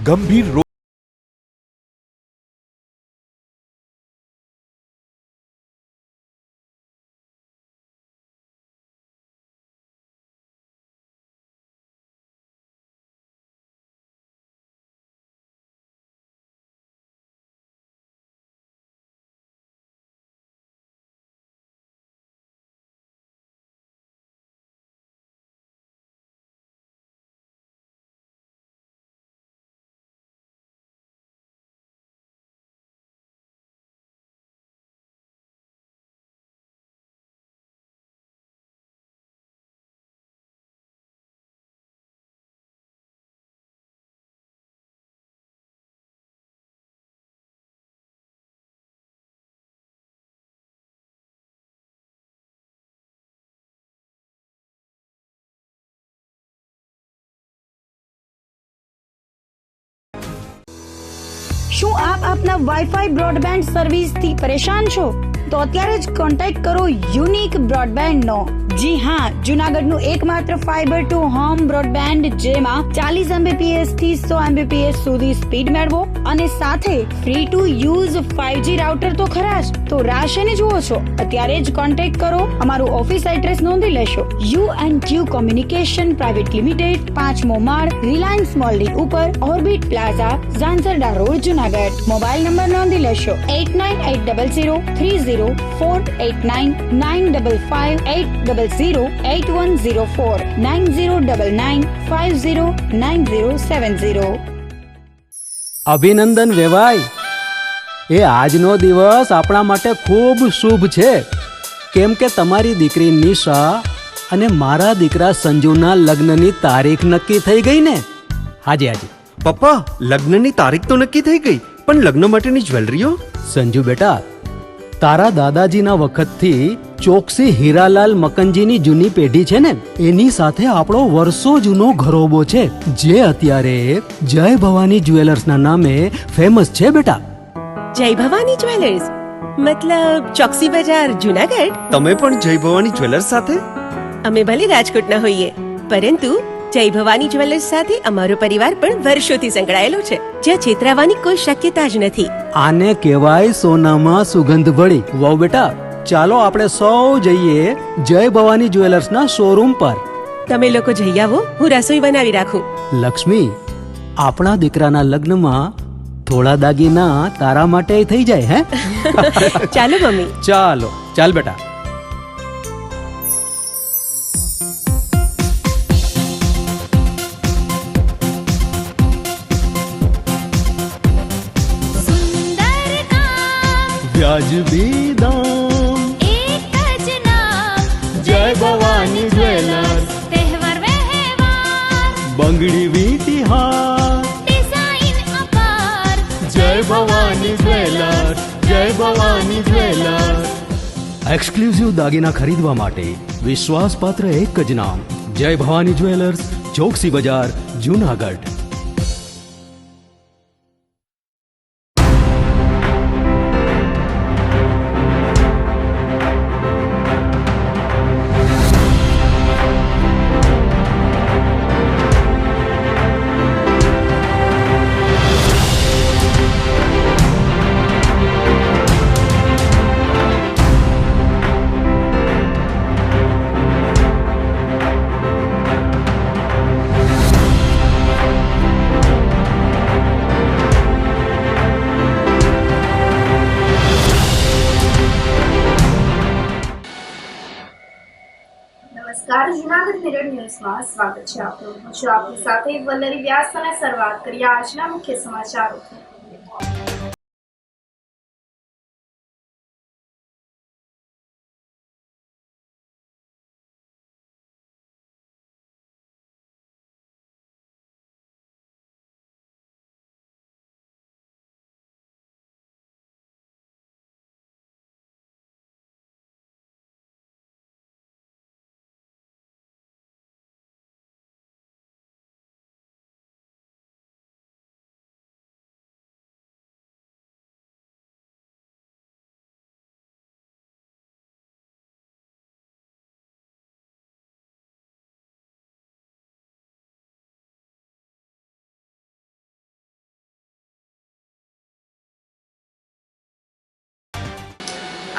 ગંભીર રોગ શું આપ આપના વાઈફાઈ બ્રોડબેન્ડ સર્વિસથી પરેશાન છો? તો અત્યારે જ કોન્ટેક્ટ કરો યુનિક બ્રોડબેન્ડનો. જી હા, જૂનાગઢનું એકમાત્ર ફાઈબર ટુ હોમ બ્રોડબેન્ડ, જેમાં 40 Mbps થી 100 Mbps સુધી સ્પીડ મેળવો અને સાથે free to use 5G router તો ખરા જ. તો રાહ શેની જુઓ છો? અત્યારે જ કોન્ટેક્ટ કરો. અમારું ઓફિસ એડ્રેસ નોંધી લેશો. U&Q કોમ્યુનિકેશન પ્રાઇવેટ લિમિટેડ, 5મો માળ, રિલાયન્સ મોલની ઉપર, orbit plaza, Zanzarda road, Junagadh. Mobile number નોંધી લેશો 89800304899558008104 9099509070. અભિનંદન વેવાય. એ આજનો દિવસ આપણા માટે ખૂબ શુભ છે, કેમ કે તમારી દીકરી નિશા અને મારા દીકરા સંજુના લગ્નની તારીખ નક્કી થઈ ગઈ ને. હાજી હાજી પપ્પા, લગ્નની તારીખ તો નક્કી થઈ ગઈ, પણ લગ્ન માટેની જ્વેલરીઓ? સંજુ બેટા, તારા દાદાજીના વખતથી ચોકસી હીરાલાલ મકનજીની જૂની પેઢી છે ને, એની સાથે આપણો વર્ષો જૂનો ઘરોબો છે, જે અત્યારે જય ભવાની જ્વેલર્સના નામે ફેમસ છે બેટા. જય ભવાની જ્વેલર્સ મતલબ ચોકસી બજાર, જૂનાગઢ? તમે પણ જય ભવાની જ્વેલર્સ સાથે? અમે ભલે રાજકોટના હોઈએ, પરંતુ જય ભવાની જ્વેલર્સ સાથે અમારો પરિવાર પણ વર્ષોથી સંકળાયેલો છે, જ્યાં છેતરાવાની કોઈ શક્યતા જ નથી. આને કહેવાય સોનામાં સુગંધ ભળી. વાવ બેટા, ચાલો આપણે સૌ જઈએ જય ભવાની જ્વેલર્સના શોરૂમ પર. તમે લોકો જઈ આવો, હું રસોઈ બનાવી રાખું. લક્ષ્મી, આપણા દીકરાના લગ્નમાં થોડા દાગીના તારા માટે થઈ જાય. હે ચાલો મમ્મી. ચાલો ચાલ બેટા. વ્યાજબી દામ, એક જ નામ, જય ભવાની જ્વેલર્સ. તહેવાર વ્યવહાર, બંગડી વીંટી હાર, ડિઝાઇન અપાર, જય ભવાની જ્વેલર્સ, જય ભવાની જ્વેલર્સ. એક્સક્લુઝિવ દાગીના ખરીદવા માટે વિશ્વાસપાત્ર એક જ નામ, જય ભવાની જ્વેલર્સ, ચોકસી બજાર, જૂનાગઢ. નમસ્કાર, જૂનાગઢ મિરર ન્યૂઝમાં સ્વાગત છે આપનું. હું છું આપની સાથે વલ્લરી વ્યાસ અને શરૂઆત કરીએ આજના મુખ્ય સમાચારોથી.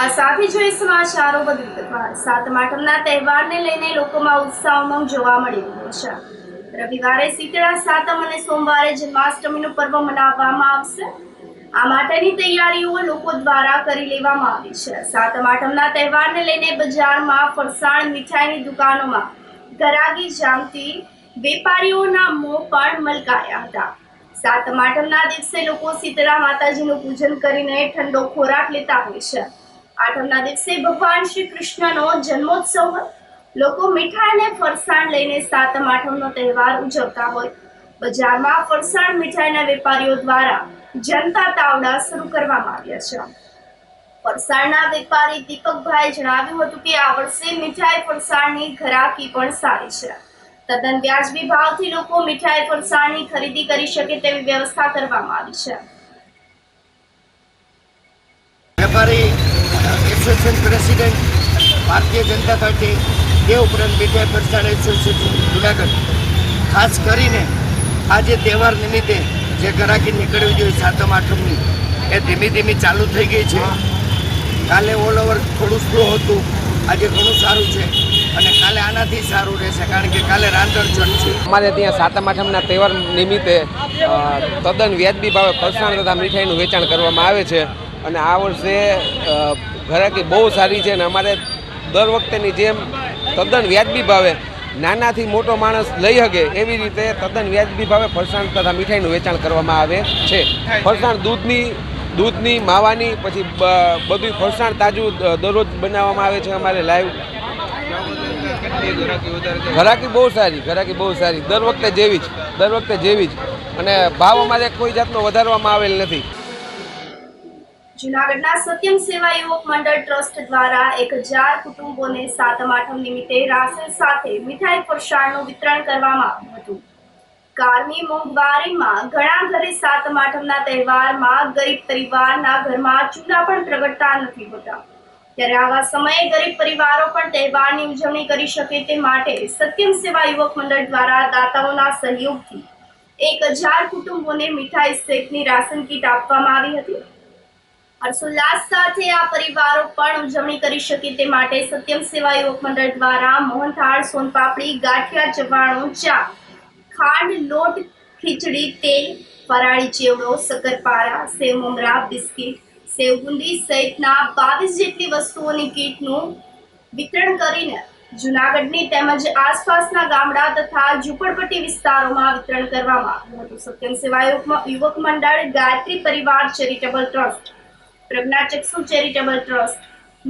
આ સાથે જોઈએ સમાચારો વધુ વિગતવાર. સાતમ આઠમના તહેવારને લઈને લોકોમાં ઉત્સાહ ઉમંગ જોવા મળી રહ્યો છે. રવિવારે શીતળા સાતમ અને સોમવારે જન્માષ્ટમીનું પર્વ મનાવવામાં આવશે. આ માટેની તૈયારીઓ લોકો દ્વારા કરી લેવામાં આવી છે. સાતમ આઠમના તહેવારને લઈને બજારમાં ફરસાણ મીઠાઈની દુકાનોમાં ગરાગી જામતી વેપારીઓના મોં પણ મલકાયા હતા. સાતમ આઠમના દિવસે લોકો શીતળા માતાજીનું પૂજન કરીને ઠંડો ખોરાક લેતા હોય છે. આઠમના દિવસે ભગવાન શ્રી કૃષ્ણનો જન્મોત્સવ હોય. લોકો મીઠાઈ અને ફરસાણ લઈને સાતમ આઠમનો તહેવાર ઉજવતા હોય. બજારમાં ફરસાણ મીઠાઈના વેપારીઓ દ્વારા જનતા તાવડા શરૂ કરવામાં આવ્યા છે. ફરસાણના વેપારી દીપકભાઈ જણાવ્યું હતું કે આ વર્ષે મીઠાઈ ફરસાણની ઘરાકી પણ સારી છે. તદ્દન વ્યાજબી ભાવથી લોકો મીઠાઈ ફરસાણની ખરીદી કરી શકે તેવી વ્યવસ્થા કરવામાં આવી છે. વેપારી association president Bharatiya Janata party તે ઉપરાંત મીઠાઈ ફરસાણ એસોસિએશન જુનાગઢ ખાસ કરીને આજે તહેવાર નિમિત્તે જે ગ્રાહકી નીકળવી જોઈએ સાતમ આઠમની એ ધીમે ધીમે ચાલુ થઈ ગઈ છે. કાલે ઓલ ઓવર થોડું સ્લો હતું, આજે ઘણું સારું છે અને કાલે આનાથી સારું રહેશે કારણ કે કાલે રાંધણછટ છે. અમારે ત્યાં સાતમ આઠમના તહેવાર નિમિત્તે તદ્દન વ્યાજબી ભાવે ફરસાણ તથા મીઠાઈનું વેચાણ કરવામાં આવે છે અને આ વર્ષે ઘરાકી બહુ સારી છે અને અમારે દર વખતેની જેમ તદ્દન વ્યાજબી ભાવે નાનાથી મોટો માણસ લઈ શકે એવી રીતે તદ્દન વ્યાજબી ભાવે ફરસાણ તથા મીઠાઈનું વેચાણ કરવામાં આવે છે. ફરસાણ દૂધની માવાની પછી બધું ફરસાણ તાજું દરરોજ બનાવવામાં આવે છે. અમારે લાઈવ ઘરાકી બહુ સારી દર વખતે જેવી જ અને ભાવ અમારે કોઈ જાતનો વધારવામાં આવેલ નથી. જૂનાગઢના સત્યમ સેવા યુવક મંડળ ટ્રસ્ટ દ્વારા 1000 કુટુંબોને સાતમ આઠમ નિમિત્તે રાશન સાથે મીઠાઈ ફરસાણનું વિતરણ કરવામાં આવ્યું હતું. કાળની મોંઘવારીમાં ઘણા ઘરે સાતમ આઠમના તહેવારમાં ગરીબ પરિવારના ઘરમાં ચૂલા પણ પ્રગટતા નથી હોતા. ત્યારે આવા સમયે ગરીબ પરિવારો પણ તહેવારની ઉજવણી કરી શકે તે માટે સત્યમ સેવા યુવક મંડળ દ્વારા દાતાઓના સહયોગથી 1000 કુટુંબોને મીઠાઈ સહિતની રાશન કીટ આપવામાં આવી હતી. હર્ષોલ્લાસ સાથે આ પરિવારો પણ ઉજવણી કરી શકે તે માટે સત્યમ સેવા યુવક મંડળ દ્વારા મોહનથાળ, સોનપાપડી, ગાંઠિયા, ચવાણું, ચા, ખાંડ, લોટ, ખીચડી, તેલ, ફરાળી ચેવડો, શક્કરપારા, સેવ મમરા, બિસ્કિટ, સેવ બુંદી સહિતના 22 જેટલી વસ્તુઓની કીટનું વિતરણ કરીને જૂનાગઢની તેમજ આસપાસના ગામડા તથા ઝૂંપડપટ્ટી વિસ્તારોમાં વિતરણ કરવામાં આવ્યું હતું. સત્યમ સેવા યુવક મંડળ, ગાયત્રી પરિવાર ચેરિટેબલ ટ્રસ્ટ, પ્રજ્ઞાચક્ષુ ચેરિટેબલ ટ્રસ્ટ,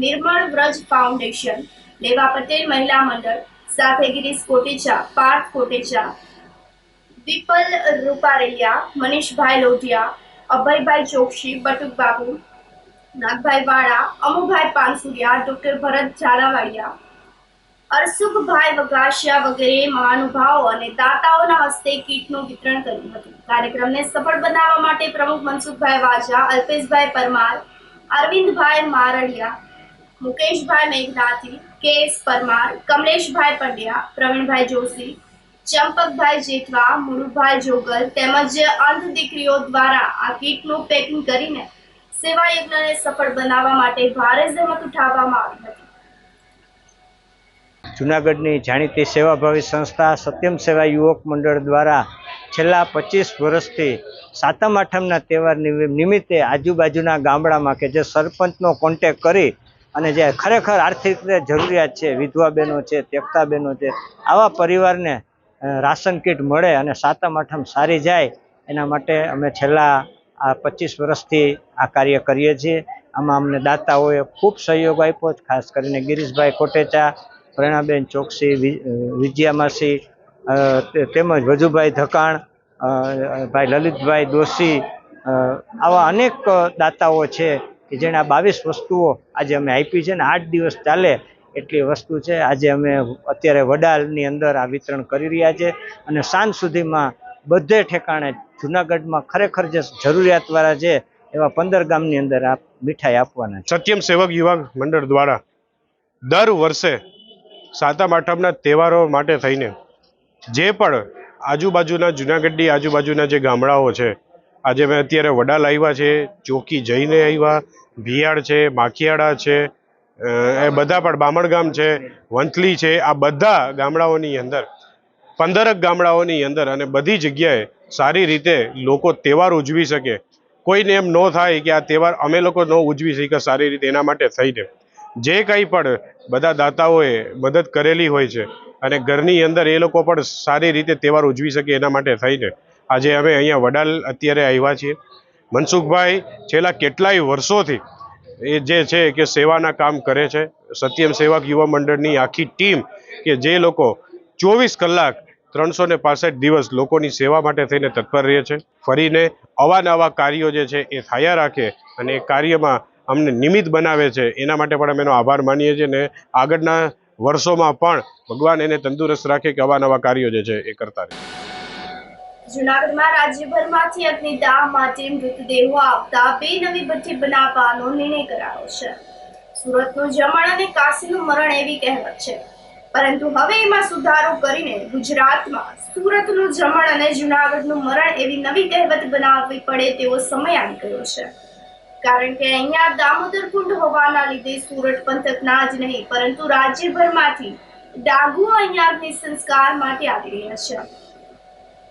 નિર્મળ વ્રજ ફાઉન્ડેશન, લેવા પટેલ મહિલા મંડળ સાથે ગિરીશ કોટેચા, પાર્થ કોટેચા, વિપલ રૂપારેલિયા, મનીષભાઈ લોઢિયા, અભયભાઈ ચોકસી, બટુક બાબુ, નાગભાઈ વાળા, અમુભાઈ પાનસુરિયા, ડોક્ટર ભરત ઝાલાવાડિયા, અરસુખભાઈ વઘાસિયા વગેરે મહાનુભાવો અને દાતાઓના હસ્તે કીટનું વિતરણ કર્યું હતું. કાર્યક્રમને સફળ બનાવવા માટે પ્રમુખ મનસુખભાઈ વાજા, અલ્પેશભાઈ પરમાર, અરવિંદભાઈ મારડિયા, મુકેશભાઈ મેઘનાથી, કે.એસ. પરમાર, કમલેશભાઈ પંડ્યા, પ્રવીણભાઈ જોશી, ચંપકભાઈ જેઠવા, મુળુભાઈ જોગલ તેમજ અંધ દીકરીઓ દ્વારા આ કીટનું પેકિંગ કરીને સેવા યજ્ઞને સફળ બનાવવા માટે ભારે જહેમત ઉઠાવવામાં આવી હતી. જૂનાગઢની જાણીતી સેવાભાવી સંસ્થા સત્યમ સેવા યુવક મંડળ દ્વારા છેલ્લા 25 વર્ષથી સાતમ આઠમના તહેવાર નિમિત્તે આજુબાજુના ગામડામાં કે જે સરપંચનો કોન્ટેક કરી અને જે ખરેખર આર્થિક રીતે જરૂરિયાત છે, વિધવા બહેનો છે, ત્યક્તા બહેનો છે, આવા પરિવારને રાશન કીટ મળે અને સાતમ આઠમ સારી જાય એના માટે અમે છેલ્લા આ 25 વર્ષથી આ કાર્ય કરીએ છીએ. આમાં અમને દાતાઓએ ખૂબ સહયોગ આપ્યો, ખાસ કરીને ગિરીશભાઈ કોટેચા, પ્રેરણાબેન ચોકસી, વિજયામાસી તેમજ વજુભાઈ ધકાણ, ભાઈ લલિતભાઈ દોશી, આવા અનેક દાતાઓ છે કે જેણે આ 22 વસ્તુઓ આજે અમે આપી છે ને 8 દિવસ ચાલે એટલી વસ્તુ છે. આજે અમે અત્યારે વડાલની અંદર આ વિતરણ કરી રહ્યા છે અને સાંજ સુધીમાં બધે ઠેકાણે જૂનાગઢમાં ખરેખર જે જરૂરિયાતવાળા છે એવા 15 ગામની અંદર આ મીઠાઈ આપવાના છે. સત્યમ સેવક યુવક મંડળ દ્વારા દર વર્ષે સાતમ આઠમના તહેવારો માટે થઈને જે પણ આજુબાજુના જૂનાગઢની આજુબાજુના જે ગામડાઓ છે આજે મેં અત્યારે વડાલ આવ્યા છે, ચોકી જઈને આવ્યા, ભિયાડ છે, માખિયાળા છે, એ બધા પણ બામણગામ છે, વંથલી છે, આ બધા ગામડાઓની અંદર 15 ગામડાઓની અંદર અને બધી જગ્યાએ સારી રીતે લોકો તહેવાર ઉજવી શકે. કોઈને એમ ન થાય કે આ તહેવાર અમે લોકો ન ઉજવી શકીએ સારી રીતે, એના માટે થઈને જે કંઈ પણ બધા દાતાઓએ મદદ કરેલી હોય છે અને ઘરની અંદર એ લોકો પણ સારી રીતે તહેવાર ઉજવી શકે એના માટે થઈને આજે અમે અહીંયા વડાલ અત્યારે આવ્યા છીએ. મનસુખભાઈ છેલ્લા કેટલાય વર્ષોથી એ જે છે કે સેવાના કામ કરે છે. સત્યમ સેવક યુવા મંડળની આખી ટીમ કે જે લોકો 24 કલાક 365 દિવસ લોકોની સેવા માટે થઈને તત્પર રહે છે. ફરીને અવાનવા કાર્યો જે છે એ થયા રાખે અને એ કાર્યમાં અમને નિમિત્ત બનાવે છે, એના માટે પણ અમે એનો આભાર માનીએ છીએ ને આગળના વર્ષોમાં પણ ભગવાન એને તંદુરસ્ત રાખે કે અવાનવા કાર્યો જે છે એ કરતા રહે. જૂનાગઢમાં રાજ્યભરમાંથી અગ્નિદાહ માટે મૃતદેહો આવતા 2 નવી ભઠ્ઠી બનાવવાનો નિર્ણય કરાયો છે. સુરતનું જમણ અને કાશીનું મરણ એવી કહેવત છે, પરંતુ હવે એમાં સુધારો કરીને ગુજરાતમાં સુરતનું જમણ અને જૂનાગઢનું મરણ એવી નવી કહેવત બનાવવી પડે તેવો સમય આવી ગયો છે. કારણ કે અહીંયા દામોદર કુંડ હોવાના લીધે સુરત પંથકના જ નહીં પરંતુ રાજ્યભરમાંથી ડાઘુઓ અહીંયા અગ્નિ સંસ્કાર માટે આવી રહ્યા છે.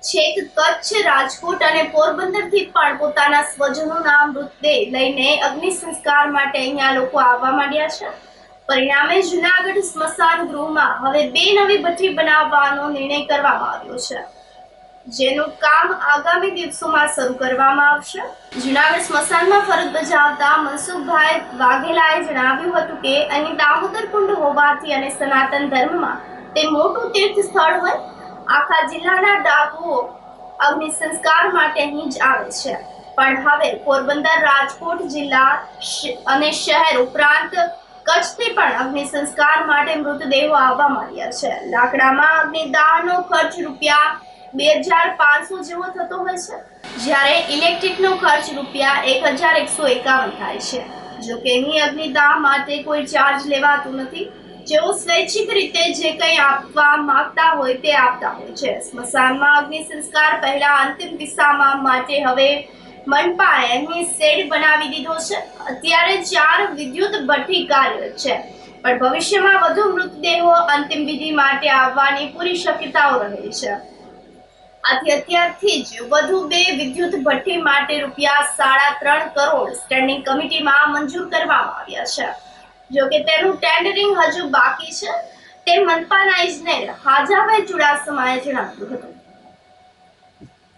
છેક કચ્છ, રાજકોટ અને પોરબંદરથી પણ પોતાના સ્વજનોના મૃતદેહ લઈને અગ્નિ સંસ્કાર માટે અહીંયા લોકો આવવા માંડ્યા છે. પરિણામે જૂનાગઢ સ્મશાન ગૃહમાં હવે 2 નવી ભઠ્ઠી બનાવવાનો નિર્ણય કરવામાં આવ્યો છે, જેનું કામ આગામી દિવસોમાં શરૂ કરવામાં આવશે. જૂનાગઢ સ્મશાનમાં ફરજ બજાવતા મનસુખભાઈ વાઘેલાએ જણાવ્યું હતું કે અહીં દામોદર કુંડ હોવાથી અને સનાતન ધર્મમાં તે મોટું તીર્થ સ્થળ હોય આખા જિલ્લાના ડાકુઓ અગ્નિ સંસ્કાર માટે અહીં જ આવે છે. પણ હવે પોરબંદર, રાજકોટ જિલ્લા અને શહેર ઉપરાંત કચ્છથી પણ અગ્નિ સંસ્કાર માટે મૃતદેહો આવવા માંડ્યા છે. લાકડામાં અગ્નિદાહનો ખર્ચ રૂપિયા 2500 જેવો થતો હોય છે, જ્યારે ઇલેક્ટ્રિકનો ખર્ચ રૂપિયા 1151 થાય છે. જો કે અહીં અગ્નિદાહ માટે કોઈ ચાર્જ લેવાતું નથી. જેઓ સ્વૈચ્છિક રીતે જે કંઈ આપવા માંગતા હોય તે આપતા હોય છે. સ્મશાનમાં અગ્નિ સંસ્કાર પહેલા અંતિમ વિસામા માટે હવે મનપાએ અહીં શેડ બનાવી દીધો છે. અત્યારે 4 વિદ્યુત ભઠ્ઠી કાર્યરત છે, પણ ભવિષ્યમાં વધુ મૃતદેહો અંતિમ વિધિ માટે આવવાની પૂરી શક્યતાઓ રહેલી છે. આથી અત્યારથી જ વધુ 2 વિદ્યુત ભઠ્ઠી માટે રૂપિયા 3.5 કરોડ સ્ટેન્ડિંગ કમિટીમાં મંજૂર કરવામાં આવ્યા છે. જો કે તેનું ટેન્ડરિંગ હજુ બાકી છે, તે મનપાના ઇજનેર હાજાભાઈ ચુડાસમાએ જણાવ્યું હતું.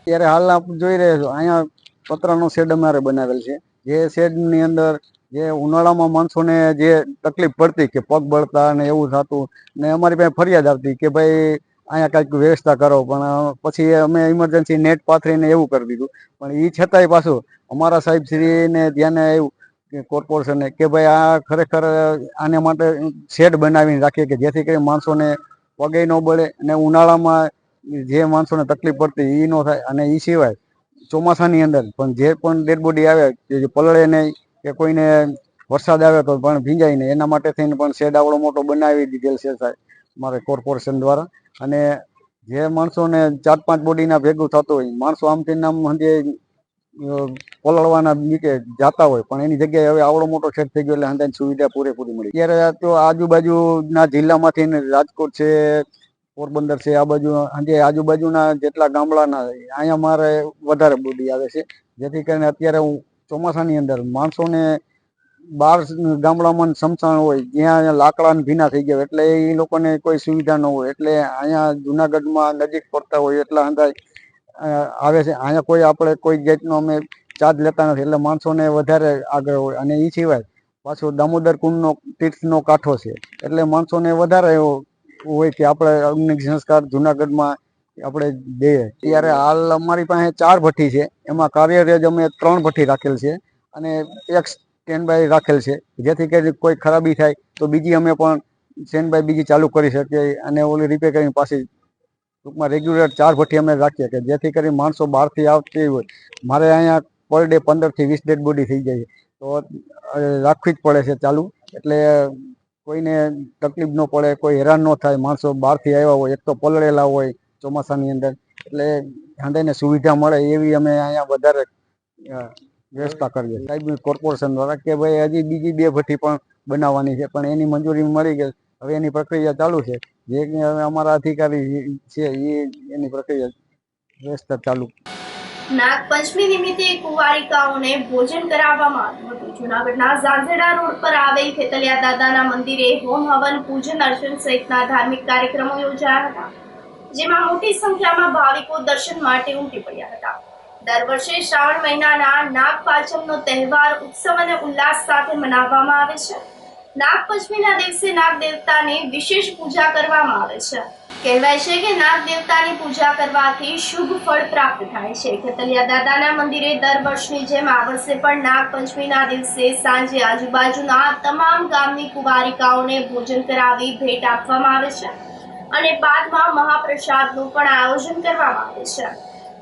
ત્યારે હાલ આપણે જોઈ રહ્યા છો અહીંયા પતરાનો શેડ અમારે બનાવેલ છે. જે શેડની અંદર જે ઉનાળામાં માણસોને જે તકલીફ પડતી કે પગ બળતા અને એવું થતું ને અમારી પાસે ફરિયાદ આવતી કે ભાઈ અહીંયા કંઈક વ્યવસ્થા કરો, પણ પછી અમે ઇમરજન્સી નેટ પાથરીને એવું કરી દીધું. પણ એ છતાંય પાછું અમારા સાહેબશ્રીને ધ્યાને આવ્યું કે કોર્પોરેશને કે ભાઈ આ ખરેખર આને માટે શેડ બનાવીને રાખીએ કે જેથી કરી માણસોને પગે ન બળે અને ઉનાળામાં જે માણસોને તકલીફ પડતી એ ન થાય. અને એ સિવાય ચોમાસાની અંદર પણ જે પણ ડેડ બોડી આવે કે પલળે નહીં કે કોઈને વરસાદ આવે તો પણ ભીંજાય નહીં, એના માટે થઈને પણ શેડ આવડો મોટો બનાવી દીધેલ છે સાહેબ મારે કોર્પોરેશન દ્વારા. અને જે માણસોને 4-5 બોડીના ભેગું થતું હોય, માણસો આમથી નામ સમજે પલળવાના બીકે જતા હોય, પણ એની જગ્યાએ હવે આવડો મોટો શેડ થઈ ગયો એટલે હંધાની સુવિધા પૂરેપૂરી મળી. ત્યારે તો આજુબાજુના જિલ્લામાંથી રાજકોટ છે, પોરબંદર છે, આ બાજુ આજે આજુબાજુના જેટલા ગામડાના અહીંયા મારે વધારે બોડી આવે છે, જેથી કરીને અત્યારે હું ચોમાસાની અંદર માણસોને 12 ગામડામાં સ્મશાન હોય જ્યાં લાકડાને ભીના થઈ ગયા એટલે એ લોકોને કોઈ સુવિધા ન હોય, એટલે અહીંયા જુનાગઢમાં નજીક પડતા હોય એટલા અંદાજ આવે છે. અહીંયા કોઈ આપણે કોઈ જાતનો અમે ચાર્જ લેતા નથી, એટલે માણસોને વધારે આગળ હોય. અને એ સિવાય પાછો દામોદર કુંડનો તીર્થનો કાંઠો છે, એટલે માણસોને વધારે એવો હોય કે આપણે અગ્નિ સંસ્કાર જુનાગઢમાં આપણે દઈએ. ત્યારે હાલ અમારી પાસે 4 ભઠ્ઠી છે, એમાં કાર્યરત અમે 3 ભઠ્ઠી રાખેલ છે અને એક સ્ટેન્ડ બાય રાખેલ છે, જેથી કરી કોઈ ખરાબી થાય તો બીજી અમે પણ સ્ટેન્ડ બાય બીજી ચાલુ કરી શકીએ અને ઓલી રિપેર કરીને પાછી ટૂંકમાં રેગ્યુલર 4 ભઠ્ઠી અમે રાખીએ કે જેથી કરી માણસો બહારથી આવતી હોય. મારે અહીંયા પર ડે 15 થી 20 ડેડ બોડી થઈ જાય તો રાખવી જ પડે છે ચાલુ, એટલે કોઈને તકલીફ ન પડે, કોઈ હેરાન ન થાય. માણસો બહારથી આવ્યા હોય, એક તો પલળેલા હોય ચોમાસાની અંદર, એટલે હાંધાઈને સુવિધા મળે એવી અમે અહીંયા વધારે વ્યવસ્થા કરીએ સાહેબ કોર્પોરેશન દ્વારા કે ભાઈ હજી બીજી 2 ભઠ્ઠી પણ બનાવવાની છે, પણ એની મંજૂરી મળી ગઈ. હવે એની પ્રક્રિયા ચાલુ છે. જે હવે અમારા અધિકારી છે એની પ્રક્રિયા વ્યવસ્થા ચાલુ. નાગપંચમી નિમિત્તે કુંવારિકાઓને ભોજન કરાવવામાં આવ્યું હતું. જૂનાગઢના ઝાંઝેડા રોડ પર આવેલ ખેતલિયા દાદાના મંદિરે હોમ હવન, પૂજન અર્ચન સહિતના ધાર્મિક કાર્યક્રમો યોજાયા હતા, જેમાં મોટી સંખ્યામાં ભાવિકો દર્શન માટે ઉમટી પડ્યા હતા. દર વર્ષે શ્રાવણ મહિનાના નાગપાંચમનો તહેવાર ઉત્સવ અને ઉલ્લાસ સાથે મનાવવામાં આવે છે. નાગપંચમીના દિવસે નાગ દેવતાની વિશેષ પૂજા કરવામાં આવે છે. કહેવાય છે કે નાગ દેવતાની પૂજા કરવાથી શુભ ફળ પ્રાપ્ત થાય છે. ખેતલિયા દાદાના મંદિરે દર વર્ષની જેમ આ વર્ષે પણ નાગપંચમીના દિવસે સાંજે આજુબાજુના તમામ ગામની કુંવારિકાઓને ભોજન કરાવી ભેટ આપવામાં આવે છે અને બાદમાં મહાપ્રસાદનું પણ આયોજન કરવામાં આવે છે.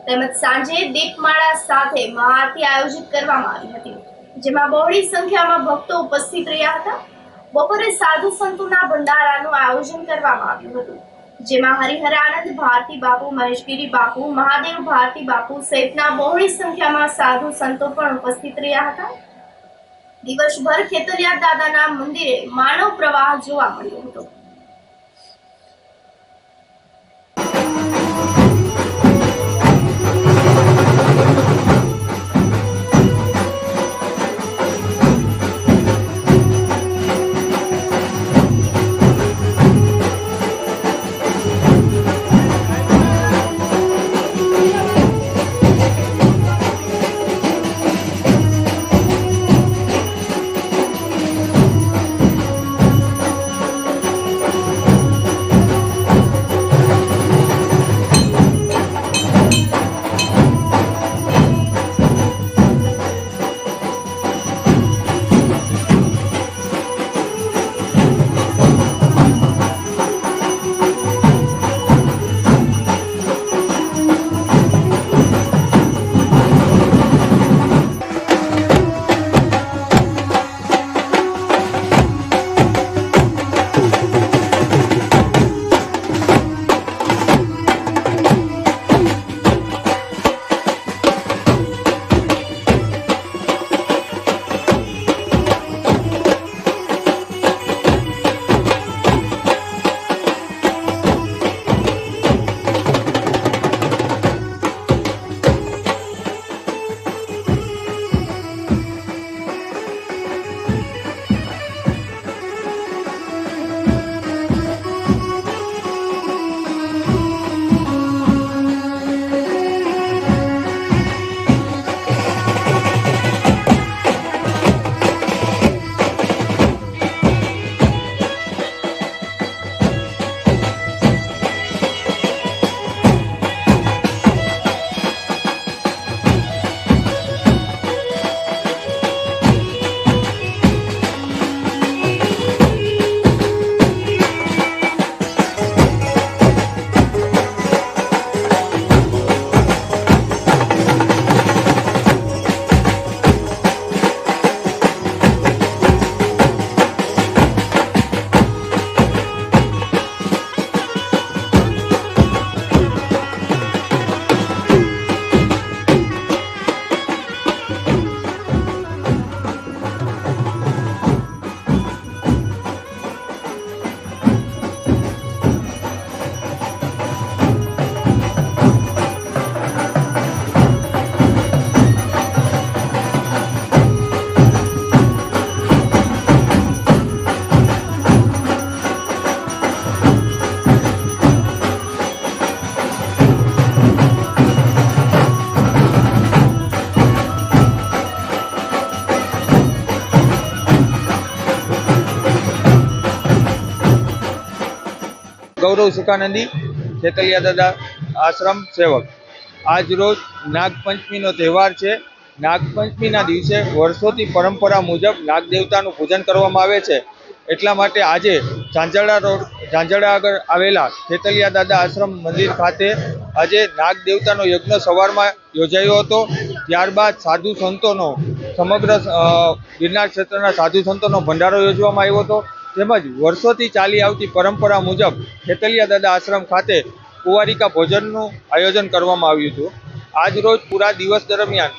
તેમજ સાંજે દીપમાળા સાથે મહાઆરતી આયોજિત કરવામાં આવી હતી, જેમાં બહોળી સંખ્યામાં ભક્તો ઉપસ્થિત રહ્યા હતા. બપોરે સાધુ સંતોના ભંડારાનું આયોજન કરવામાં આવ્યું હતું, જેમાં હરિહરાનંદ ભારતી બાપુ, મહેશગીરી બાપુ, મહાદેવ ભારતી બાપુ સહિતના બહોળી સંખ્યામાં સાધુ સંતો પણ ઉપસ્થિત રહ્યા હતા. દિવસભર ખેતલિયા દાદાના મંદિરે માનવ પ્રવાહ જોવા મળ્યો હતો. ગૌરવ સુખાનંદી, ખેતલિયા દાદા આશ્રમ સેવક. આજ રોજ નાગપંચમીનો તહેવાર છે. નાગપંચમીના દિવસે વર્ષોથી પરંપરા મુજબ નાગ દેવતાનું પૂજન કરવામાં આવે છે. એટલા માટે આજે ઝાંઝડા આગળ આવેલા ખેતલિયા દાદા આશ્રમ મંદિર ખાતે આજે નાગ દેવતાનો યજ્ઞ સવારમાં યોજાયો હતો. ત્યારબાદ સાધુ સંતોનો સમગ્ર ગિરનાર ક્ષેત્રના સાધુ સંતોનો ભંડારો યોજવામાં આવ્યો હતો. તેમજ વર્ષોથી ચાલી આવતી પરંપરા મુજબ ખેતલિયા દાદા આશ્રમ ખાતે કુંવારિકા ભોજનનું આયોજન કરવામાં આવ્યું હતું. આજ રોજ પૂરા દિવસ દરમિયાન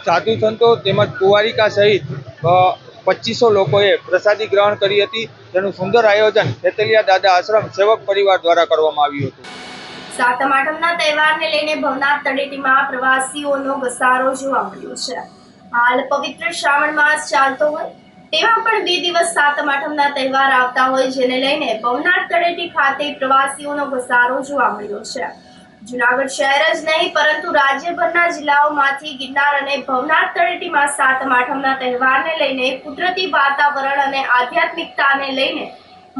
સાધુ સંતો તેમજ કુંવારિકા સહિત 2500 લોકોએ પ્રસાદી ગ્રહણ કરી હતી, જેનું સુંદર આયોજન ખેતલિયા દાદા આશ્રમ સેવક પરિવાર દ્વારા કરવામાં આવ્યું હતું. સાતમ આઠમના તહેવારને લઈને ભવનાથ તળેટીમાં પ્રવાસીઓનો ઘસારો જોવા મળ્યો છે. હાલ પવિત્ર શ્રાવણ માસ ચાલતો હોય તેમાં પણ 2 દિવસ સાતમ આઠમના તહેવાર આવતા હોય, જેને લઈને ભવનાથ તળેટી ખાતે પ્રવાસીઓનો ઘસારો જોવા મળ્યો છે. જૂનાગઢ શહેર જ નહીં પરંતુ રાજ્યભરના જિલ્લાઓમાંથી ગિરનાર અને ભવનાથ તળેટીમાં સાતમ આઠમના તહેવારને લઈને કુદરતી વાતાવરણ અને આધ્યાત્મિકતાને લઈને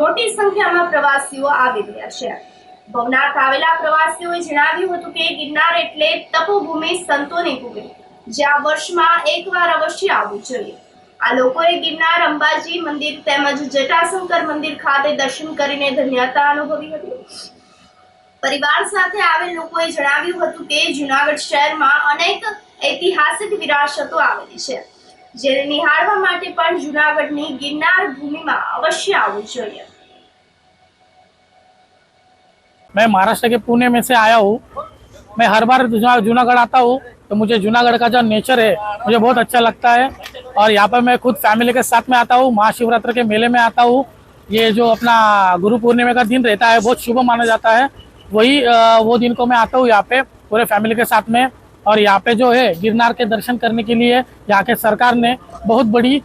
મોટી સંખ્યામાં પ્રવાસીઓ આવી રહ્યા છે. ભવનાથ આવેલા પ્રવાસીઓએ જણાવ્યું હતું કે ગિરનાર એટલે તપોભૂમિ, સંતોની ભૂમિ, જ્યાં વર્ષમાં એકવાર અવશ્ય આવવું જોઈએ. આ લોકોએ ગિરનાર, અંબાજી મંદિર તેમજ જટાશંકર મંદિર ખાતે દર્શન કરીને ધન્યતા અનુભવી હતી. પરિવાર સાથે આવેલ લોકોએ જણાવ્યું હતું કે જૂનાગઢ શહેરમાં અનેક ઐતિહાસિક વિરાસતો આવેલી છે, જેને નિહાળવા માટે પણ જૂનાગઢની ગિરનાર ભૂમિમાં અવશ્ય આવવું જોઈએ. मैं महाराष्ट्र के पुणे में से आया हूँ. मैं हर बार जूनागढ़ आता हूँ तो मुझे जूनागढ़ का जो नेचर है मुझे बहुत अच्छा लगता है और यहाँ पर मैं खुद फैमिली के साथ में आता हूँ. महाशिवरात्रि के मेले में आता हूँ. ये जो अपना गुरु पूर्णिमा का दिन रहता है बहुत शुभ माना जाता है. वही वो दिन को मैं आता हूँ यहाँ पे पूरे फैमिली के साथ में. और यहाँ पे जो है गिरनार के दर्शन करने के लिए यहाँ के सरकार ने बहुत बड़ी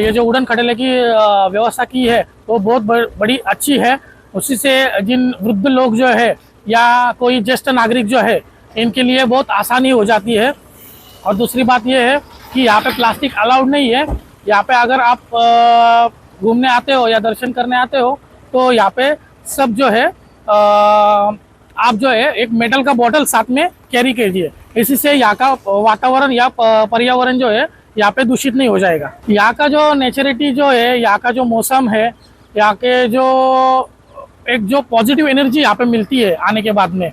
ये जो उड़न खटोले की व्यवस्था की है वो बहुत बड़ी अच्छी है. उसी से जिन वृद्ध लोग जो है या कोई ज्येष्ठ नागरिक जो है इनके लिए बहुत आसानी हो जाती है. और दूसरी बात ये है कि यहाँ पे प्लास्टिक अलाउड नहीं है. यहाँ पे अगर आप घूमने आते हो या दर्शन करने आते हो तो यहाँ पे सब जो है आप जो है एक मेटल का बोतल साथ में कैरी कीजिए. इसी से यहाँ का वातावरण या पर्यावरण जो है यहाँ पे दूषित नहीं हो जाएगा. यहाँ का जो नेचरिटी जो है, यहाँ का जो मौसम है, यहाँ के जो एक जो पॉजिटिव एनर्जी यहाँ पे मिलती है आने के बाद में,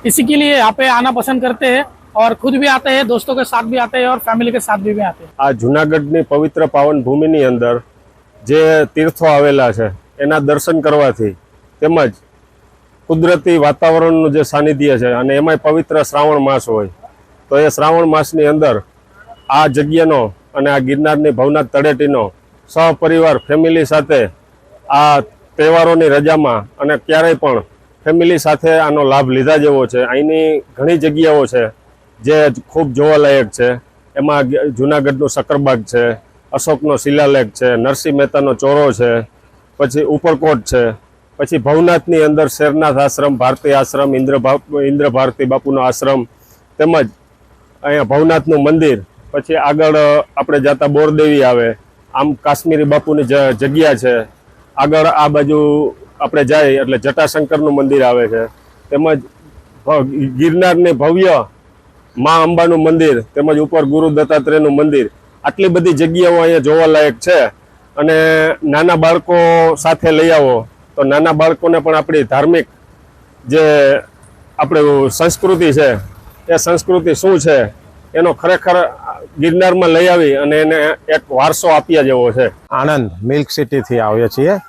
इसी के लिए यहाँ पे आना पसंद करते हैं और खुद भी आते हैं, दोस्तों के साथ भी आते हैं और फैमिली के साथ भी आते हैं. આ જૂનાગઢની પવિત્ર પાવન ભૂમિની અંદર જે તીર્થો આવેલા છે એના દર્શન કરવાથી તેમજ કુદરતી વાતાવરણનું જે સાનિધ્ય છે અને એમાંય પવિત્ર શ્રાવણ માસ હોય તો એ શ્રાવણ માસની અંદર આ જગ્યાનો અને આ ગિરનારની ભવનાથ તળેટીનો સહપરિવાર ફેમિલી સાથે આ તહેવારોની રજામાં અને ક્યારેય પણ ફેમિલી સાથે આનો લાભ લીધા જેવો છે. અહીંની ઘણી જગ્યાઓ છે જે ખૂબ જોવાલાયક છે. એમાં જૂનાગઢનું સક્કરબાગ છે, અશોકનો શિલાલેખ છે, નરસિંહ મહેતાનો ચોરો છે, પછી ઉપરકોટ છે, પછી ભવનાથની અંદર શેરનાથ આશ્રમ, ભારતી આશ્રમ, ઇન્દ્ર ભારતી બાપુનો આશ્રમ, તેમજ અહીંયા ભવનાથનું મંદિર, પછી આગળ આપણે જતા બોરદેવી આવે, આમ કાશ્મીરી બાપુની જગ્યા છે. આગળ આ બાજુ આપણે જાય એટલે જટાશંકરનું મંદિર આવે છે, તેમજ ગિરનારની ભવ્ય મા અંબાનું મંદિર, તેમજ ઉપર ગુરુ દત્તાત્રેયનું મંદિર. આટલી બધી જગ્યાઓ અહીંયા જોવાલાયક છે અને નાના બાળકો સાથે લઈ આવો તો નાના બાળકોને પણ આપણી ધાર્મિક જે આપણી સંસ્કૃતિ છે એ સંસ્કૃતિ શું છે એનો ખરેખર ગિરનારમાં લઈ આવી અને એને એક વારસો આપ્યા જેવો છે. આણંદ મિલ્ક સિટીથી આવીએ છીએ.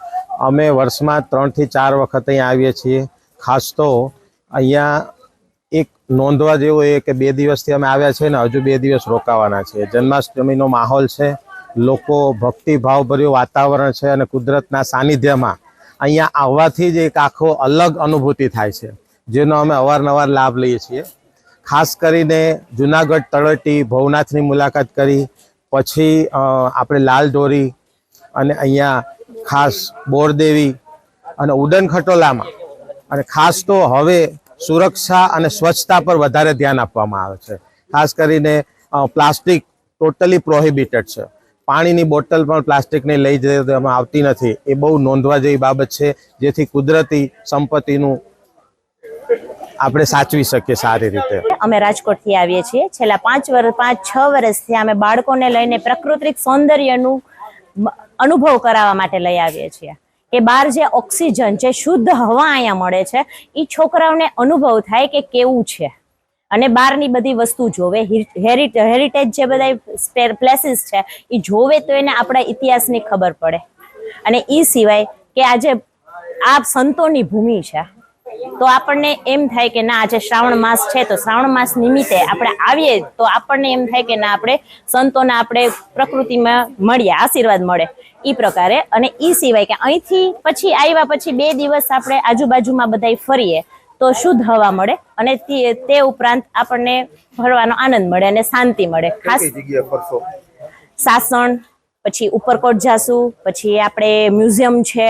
અમે વર્ષમાં 3 થી 4 વખત અહીંયા આવીએ છીએ. ખાસ તો અહીંયા એક નોંધવા જેવું એ કે 2 દિવસથી અમે આવ્યા છીએ ને હજુ 2 દિવસ રોકાવાના છીએ. જન્માષ્ટમીનો માહોલ છે, લોકો ભક્તિભાવભર્યું વાતાવરણ છે અને કુદરતના સાનિધ્યમાં અહીંયા આવવાથી જ એક આખો અલગ અનુભૂતિ થાય છે, જેનો અમે અવારનવાર લાભ લઈએ છીએ. ખાસ કરીને જૂનાગઢ તળેટી ભવનાથની મુલાકાત કરી પછી આપણે લાલઢોરી અને અહીંયા ખાસ બોરદેવી અને ઉડન ખટોલામાં અને ખાસ તો હવે સુરક્ષા અને સ્વચ્છતા પર વધારે ધ્યાન આપવામાં આવે છે. ખાસ કરીને પ્લાસ્ટિક ટોટલી પ્રોહિબિટેડ છે. પાણીની બોટલ પણ પ્લાસ્ટિકની લઈ જવામાં આવતી નથી. એ બહુ નોંધવા જેવી બાબત છે, જેથી કુદરતી સંપત્તિનું આપણે સાચવી શકીએ સારી રીતે. અમે રાજકોટથી આવીએ છીએ. છેલ્લા 5-6 વર્ષથી અમે બાળકોને લઈને પ્રાકૃતિક સૌંદર્યનું અનુભવ કરાવવા માટે લઈ આવીએ છીએ કે બહાર જે ઓક્સિજન, જે શુદ્ધ હવા અહીંયા મળે છે એ છોકરાઓને અનુભવ થાય કે કેવું છે અને બહારની બધી વસ્તુ જોવે. હેરિટેજ જે બધા પ્લેસીસ છે એ જોવે તો એને આપણા ઇતિહાસની ખબર પડે. અને એ સિવાય કે આજે આ સંતોની ભૂમિ છે, તો આપણને એમ થાય કે ના આજે શ્રાવણ માસ છે તો શ્રાવણ માસ નિમિત્તે આપણે આવીએ તો આપણને એમ થાય કે ના આપણે સંતોના આપણે પ્રકૃતિમાં મળીએ, આશીર્વાદ મળે એ પ્રકારે. અને એ સિવાય કે અહીંથી પછી આવ્યા પછી 2 દિવસ આપણે આજુબાજુમાં બધાય ફરીએ તો શુદ્ધ હવા મળે અને તે ઉપરાંત આપણને ફરવાનો આનંદ મળે અને શાંતિ મળે. ખાસ સાસણ, પછી ઉપરકોટ જાસુ, પછી આપણે મ્યુઝિયમ છે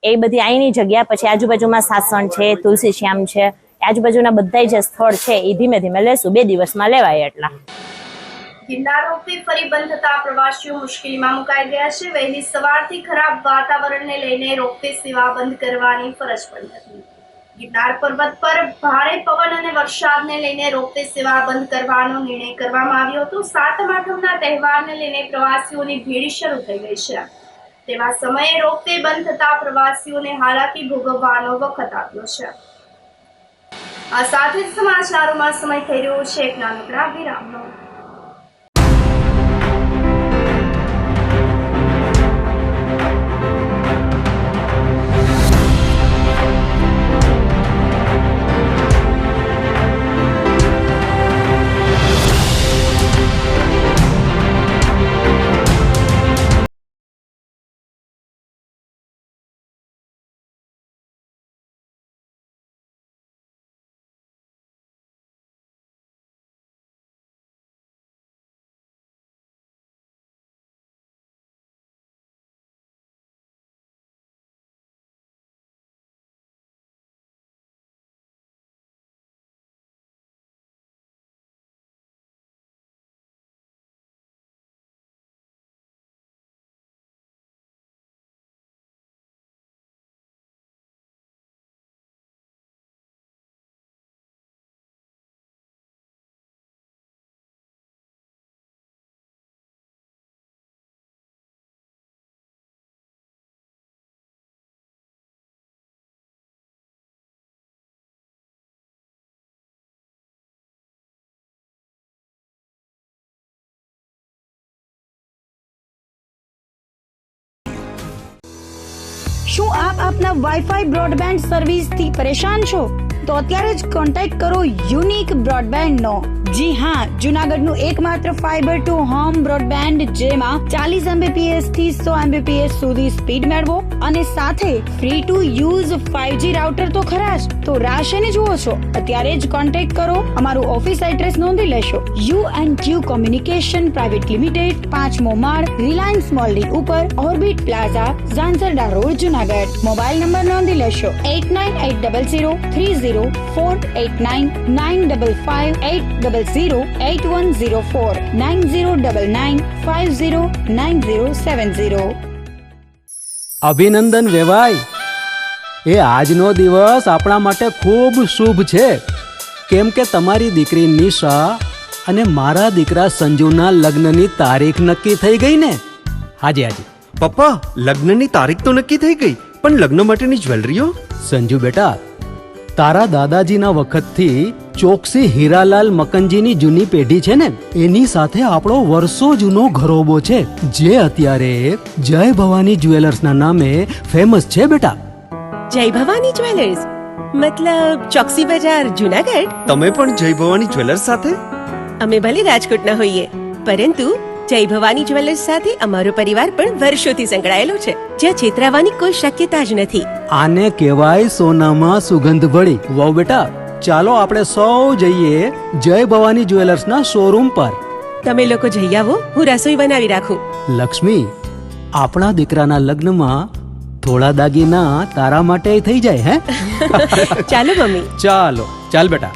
એ બધી અહીંની જગ્યા, પછી આજુબાજુમાં સાસણ છે, તુલસી શ્યામ છે, આજુબાજુના બધા જે સ્થળ છે એ ધીમે ધીમે લેશું. 2 દિવસમાં લેવાય એટલા. ગિરનાર રોપવે ફરી બંધ થતા પ્રવાસીઓ મુશ્કેલીમાં મુકાઈ ગયા છે. વહેલી સવારથી ખરાબ વાતાવરણને લઈને રોપવે સેવા બંધ કરવાની ફરજ પડી હતી. ગિરનાર પર્વત પર ભારે પવન અને વરસાદને લઈને રોપવે સેવા બંધ કરવાનો નિર્ણય કરવામાં આવ્યો હતો. સાતમ આઠમના તહેવારને લઈને પ્રવાસીઓની ભીડ શરૂ થઈ ગઈ છે. તેવા સમયે રોપવે બંધ થતા પ્રવાસીઓને હાલાકી ભોગવવાનો વખત આવ્યો છે. આ સાથે જ સમાચારોમાં સમય થઈ રહ્યો છે એક નાનકડા વિરામનો. શું આપ આપના વાઈફાઈ બ્રોડબેન્ડ સર્વિસથી પરેશાન છો? તો અત્યારે જ કોન્ટેક્ટ કરો યુનિક બ્રોડબેન્ડ નો. જી હા, જુનાગઢનું એકમાત્ર ફાઈબર ટુ હોમ બ્રોડબેન્ડ જેમાં 40 Mbps થી 100 Mbps સુધી સ્પીડ મેળવો અને સાથે free to use 5G router તો ખરા જ. તો રાહ શેની જુઓ છો? અત્યારે જ કોન્ટેક્ટ કરો. અમારું ઓફિસ એડ્રેસ નોંધી લેશો. U&Q કોમ્યુનિકેશન પ્રાઇવેટ લિમિટેડ, 5મો માળ, રિલાયન્સ મોલની ઉપર, orbit plaza, Zanzarda road, Junagadh. Mobile number નોંધી લેશો 8980030489 955 8008104 9099509070. અભિનંદન વેવાઈ, એ આજનો દિવસ આપણા માટે ખૂબ શુભ છે, કેમ કે તમારી દીકરી નિશા અને મારા દીકરા સંજુના લગ્નની તારીખ નક્કી થઈ ગઈ ને. હાજી હાજી પપ્પા, લગ્નની તારીખ તો નક્કી થઈ ગઈ, પણ લગ્ન માટેની જ્વેલરીઓ? સંજુ બેટા, તારા દાદાજીના વખતથી ચોકસી હીરાલાલ મકનજીની જૂની પેઢી છે ને, એની સાથે આપણો વર્ષો જૂનો ઘરોબો છે, જે અત્યારે જય ભવાની જ્વેલર્સના નામે ફેમસ છે બેટા. જય ભવાની જ્વેલર્સ મતલબ ચોકસી બજાર, જુનાગઢ? તમે પણ જય ભવાની જ્વેલર્સ સાથે? અમે ભલે રાજકોટના હોઈએ, પરંતુ જય ભવાની જ્વેલર્સ સાથે અમારો પરિવાર પણ વર્ષોથી સંકળાયેલો છે, જ્યાં છેતરાવાની કોઈ શક્યતા જ નથી. આને કહેવાય સોનામાં સુગંધ ભળી. વાવ બેટા, ચાલો આપણે સૌ જઈએ જય ભવાની જ્વેલર્સના શોરૂમ પર. તમે લોકો જઈ આવો, હું રસોઈ બનાવી રાખું. લક્ષ્મી, આપણા દીકરાના લગ્નમાં થોડા દાગીના તારા માટે થઈ જાય હે? ચાલો મમ્મી. ચાલો ચાલ બેટા.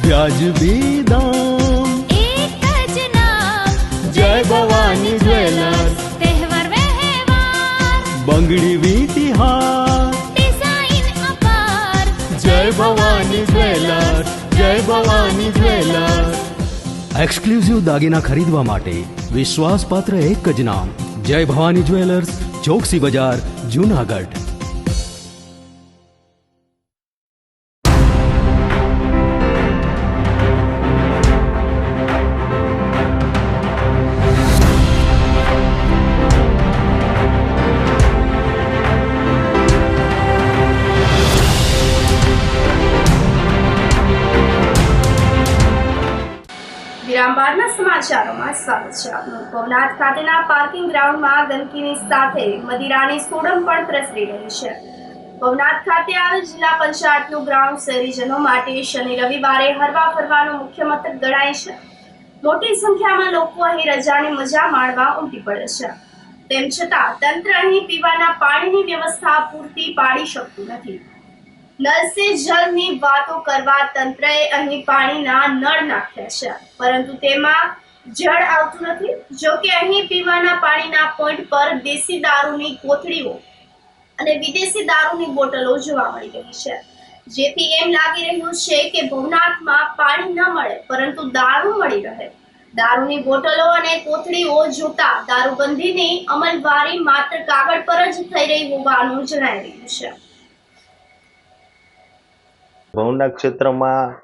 વ્યાજબી દામ, एक જ नाम જય ભવાની જ્વેલર્સ. तहेवार व्यवहार બંગડી વીટી હાર, डिजाइन अपार જય ભવાની જ્વેલર્સ, જય ભવાની જ્વેલર્સ. એક્સક્લુઝિવ દાગીના ખરીદવા માટે વિશ્વાસપાત્ર એક જ નામ, જય ભવાની જ્વેલર્સ, ચોકસી બજાર, જુનાગઢ. રામ બારના સમાચારોમાં સ્વાગત છે આપનું. ભવનાથ ખાતેના પાર્કિંગ ગ્રાઉન્ડમાં ગંદકીની સાથે મદિરાની સોડમ પણ પ્રસરી રહી છે. ભવનાથ ખાતે આવેલ જિલ્લા પંચાયતનું ગ્રાઉન્ડ શહેરીજનો માટે શનિ રવિવારે હરવા ફરવાનું મુખ્ય મથક ગણાય છે. મોટી સંખ્યામાં લોકો અહીં રજાની મજા માણવા ઉમટી પડે છે. તેમ છતાં તંત્ર અહીં પીવાના પાણીની વ્યવસ્થા પૂરતી પાડી શકતું નથી. નળ સે જલની વાતો કરવા તંત્રએ અહીં પાણીના નળ નાખ્યા છે, પરંતુ તેમાં જળ આવતું નથી. જો કે અહીં પીવાના પાણીના પોઈન્ટ પર દેશી દારૂની કોથળીઓ અને વિદેશી દારૂની બોટલો જોવા મળી રહી છે, જેથી એમ લાગી રહ્યું છે કે ભવનાથમાં પાણી ન મળે પરંતુ દારૂ મળી રહે. દારૂની બોટલો અને કોથળીઓ જોતા દારૂબંધીની અમલવારી માત્ર કાગળ પર જ થઈ રહી હોવાનું જણાઈ રહ્યું છે. ભવનાથ ક્ષેત્રમાં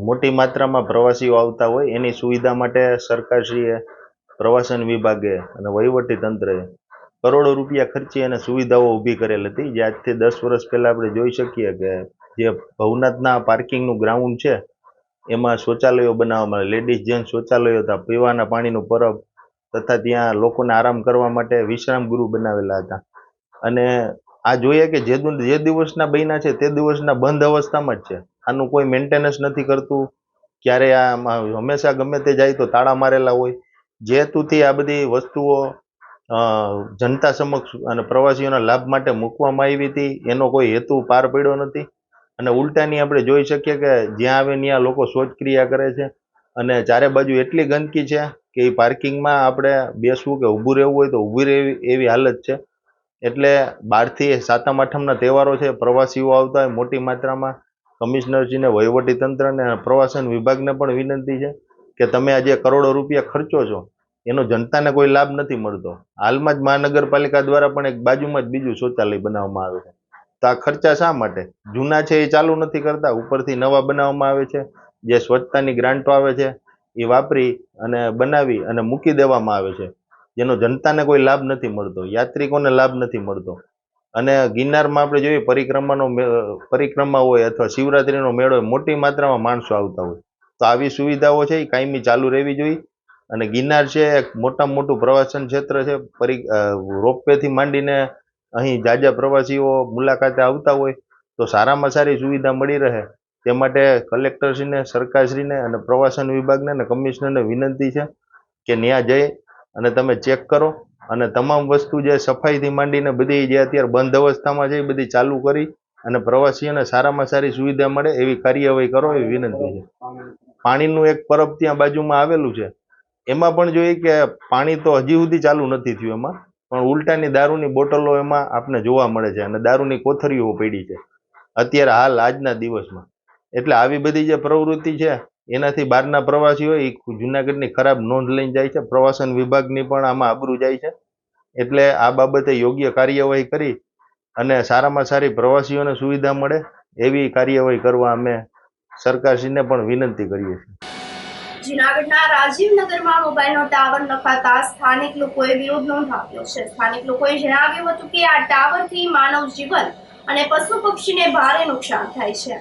મોટી માત્રામાં પ્રવાસીઓ આવતા હોય એની સુવિધા માટે સરકારશ્રીએ, પ્રવાસન વિભાગે અને વહીવટી તંત્રએ કરોડો રૂપિયા ખર્ચી અને સુવિધાઓ ઊભી કરેલ હતી. જે આજથી 10 વર્ષ પહેલાં આપણે જોઈ શકીએ કે જે ભવનાથના પાર્કિંગનું ગ્રાઉન્ડ છે એમાં શૌચાલયો બનાવવામાં આવે, લેડીઝ જેન્ટ્સ શૌચાલયો હતા, પીવાના પાણીનું પરબ તથા ત્યાં લોકોને આરામ કરવા માટે વિશ્રામ ગૃહ બનાવેલા હતા. અને આ જોઈએ કે જે દિવસના બન્યા છે તે દિવસના બંધ અવસ્થામાં જ છે. આનું કોઈ મેન્ટેનન્સ નથી કરતું. ક્યારે આ હંમેશા ગમે તે જાય તો તાળા મારેલા હોય. જે હેતુથી આ બધી વસ્તુઓ જનતા સમક્ષ અને પ્રવાસીઓના લાભ માટે મૂકવામાં આવી હતી એનો કોઈ હેતુ પાર પડ્યો નથી. અને ઉલટાની આપણે જોઈ શકીએ કે જ્યાં આવે ત્યાં લોકો શૌચક્રિયા કરે છે અને ચારે બાજુ એટલી ગંદકી છે કે એ પાર્કિંગમાં આપણે બેસવું કે ઊભું રહેવું હોય તો ઊભું રહેવી એવી હાલત છે. એટલે બહારથી સાતમ આઠમના તહેવારો છે, પ્રવાસીઓ આવતા હોય મોટી માત્રામાં. કમિશનરશ્રીને, વહીવટી તંત્રને, પ્રવાસન વિભાગને પણ વિનંતી છે કે તમે આ જે કરોડો રૂપિયા ખર્ચો છો એનો જનતાને કોઈ લાભ નથી મળતો. હાલમાં જ મહાનગરપાલિકા દ્વારા પણ એક બાજુમાં જ બીજું શૌચાલય બનાવવામાં આવે છે. તો આ ખર્ચા શા માટે? જૂના છે એ ચાલુ નથી કરતા, ઉપરથી નવા બનાવવામાં આવે છે. જે સ્વચ્છતાની ગ્રાન્ટો આવે છે એ વાપરી અને બનાવી અને મૂકી દેવામાં આવે છે, જેનો જનતાને કોઈ લાભ નથી મળતો, યાત્રિકોને લાભ નથી મળતો. અને ગિરનારમાં આપણે જોઈએ પરિક્રમા હોય અથવા શિવરાત્રીનો મેળો હોય, મોટી માત્રામાં માણસો આવતા હોય. તો આવી સુવિધાઓ છે એ કાયમી ચાલુ રહેવી જોઈએ. અને ગિરનાર છે એક મોટામાં મોટું પ્રવાસન ક્ષેત્ર છે. રોપવેથી માંડીને અહીં જાજા પ્રવાસીઓ મુલાકાતે આવતા હોય તો સારામાં સારી સુવિધા મળી રહે તે માટે કલેક્ટરશ્રીને, સરકારશ્રીને અને પ્રવાસન વિભાગને અને કમિશનરને વિનંતી છે કે ત્યાં જઈ અને તમે ચેક કરો અને તમામ વસ્તુ જે સફાઈથી માંડીને બધી જે અત્યારે બંધ અવસ્થામાં છે એ બધી ચાલુ કરી અને પ્રવાસીઓને સારામાં સારી સુવિધા મળે એવી કાર્યવાહી કરો એવી વિનંતી છે. પાણીનું એક પરબ ત્યાં બાજુમાં આવેલું છે, એમાં પણ જોઈએ કે પાણી તો હજી સુધી ચાલુ નથી થયું એમાં, પણ ઉલટાની દારૂની બોટલો એમાં આપને જોવા મળે છે અને દારૂની કોથળીઓ પડી છે અત્યારે હાલ આજના દિવસમાં. એટલે આવી બધી જે પ્રવૃત્તિ છે એનાથી બહારના પ્રવાસીઓ એ જુનાગઢની ખરાબ નોંધ લઈને જાય છે. પ્રવાસન વિભાગની પણ આમાં આબરૂ જાય છે. એટલે આ બાબતે યોગ્ય કાર્યવાહી કરી અને સારામાં સારી પ્રવાસીઓને સુવિધા મળે એવી કાર્યવાહી કરવા અમે સરકારશ્રીને પણ વિનંતી કરીએ છીએ. જૂનાગઢના રાજીવનગરમાં મોબાઈલનો ટાવર નખાતા સ્થાનિક લોકોએ વિરોધ નોંધાવ્યો છે. સ્થાનિક લોકોએ જણાવ્યું હતું કે આ ટાવરથી માનવ જીવન અને પશુ પક્ષીને ભારે નુકસાન થાય છે.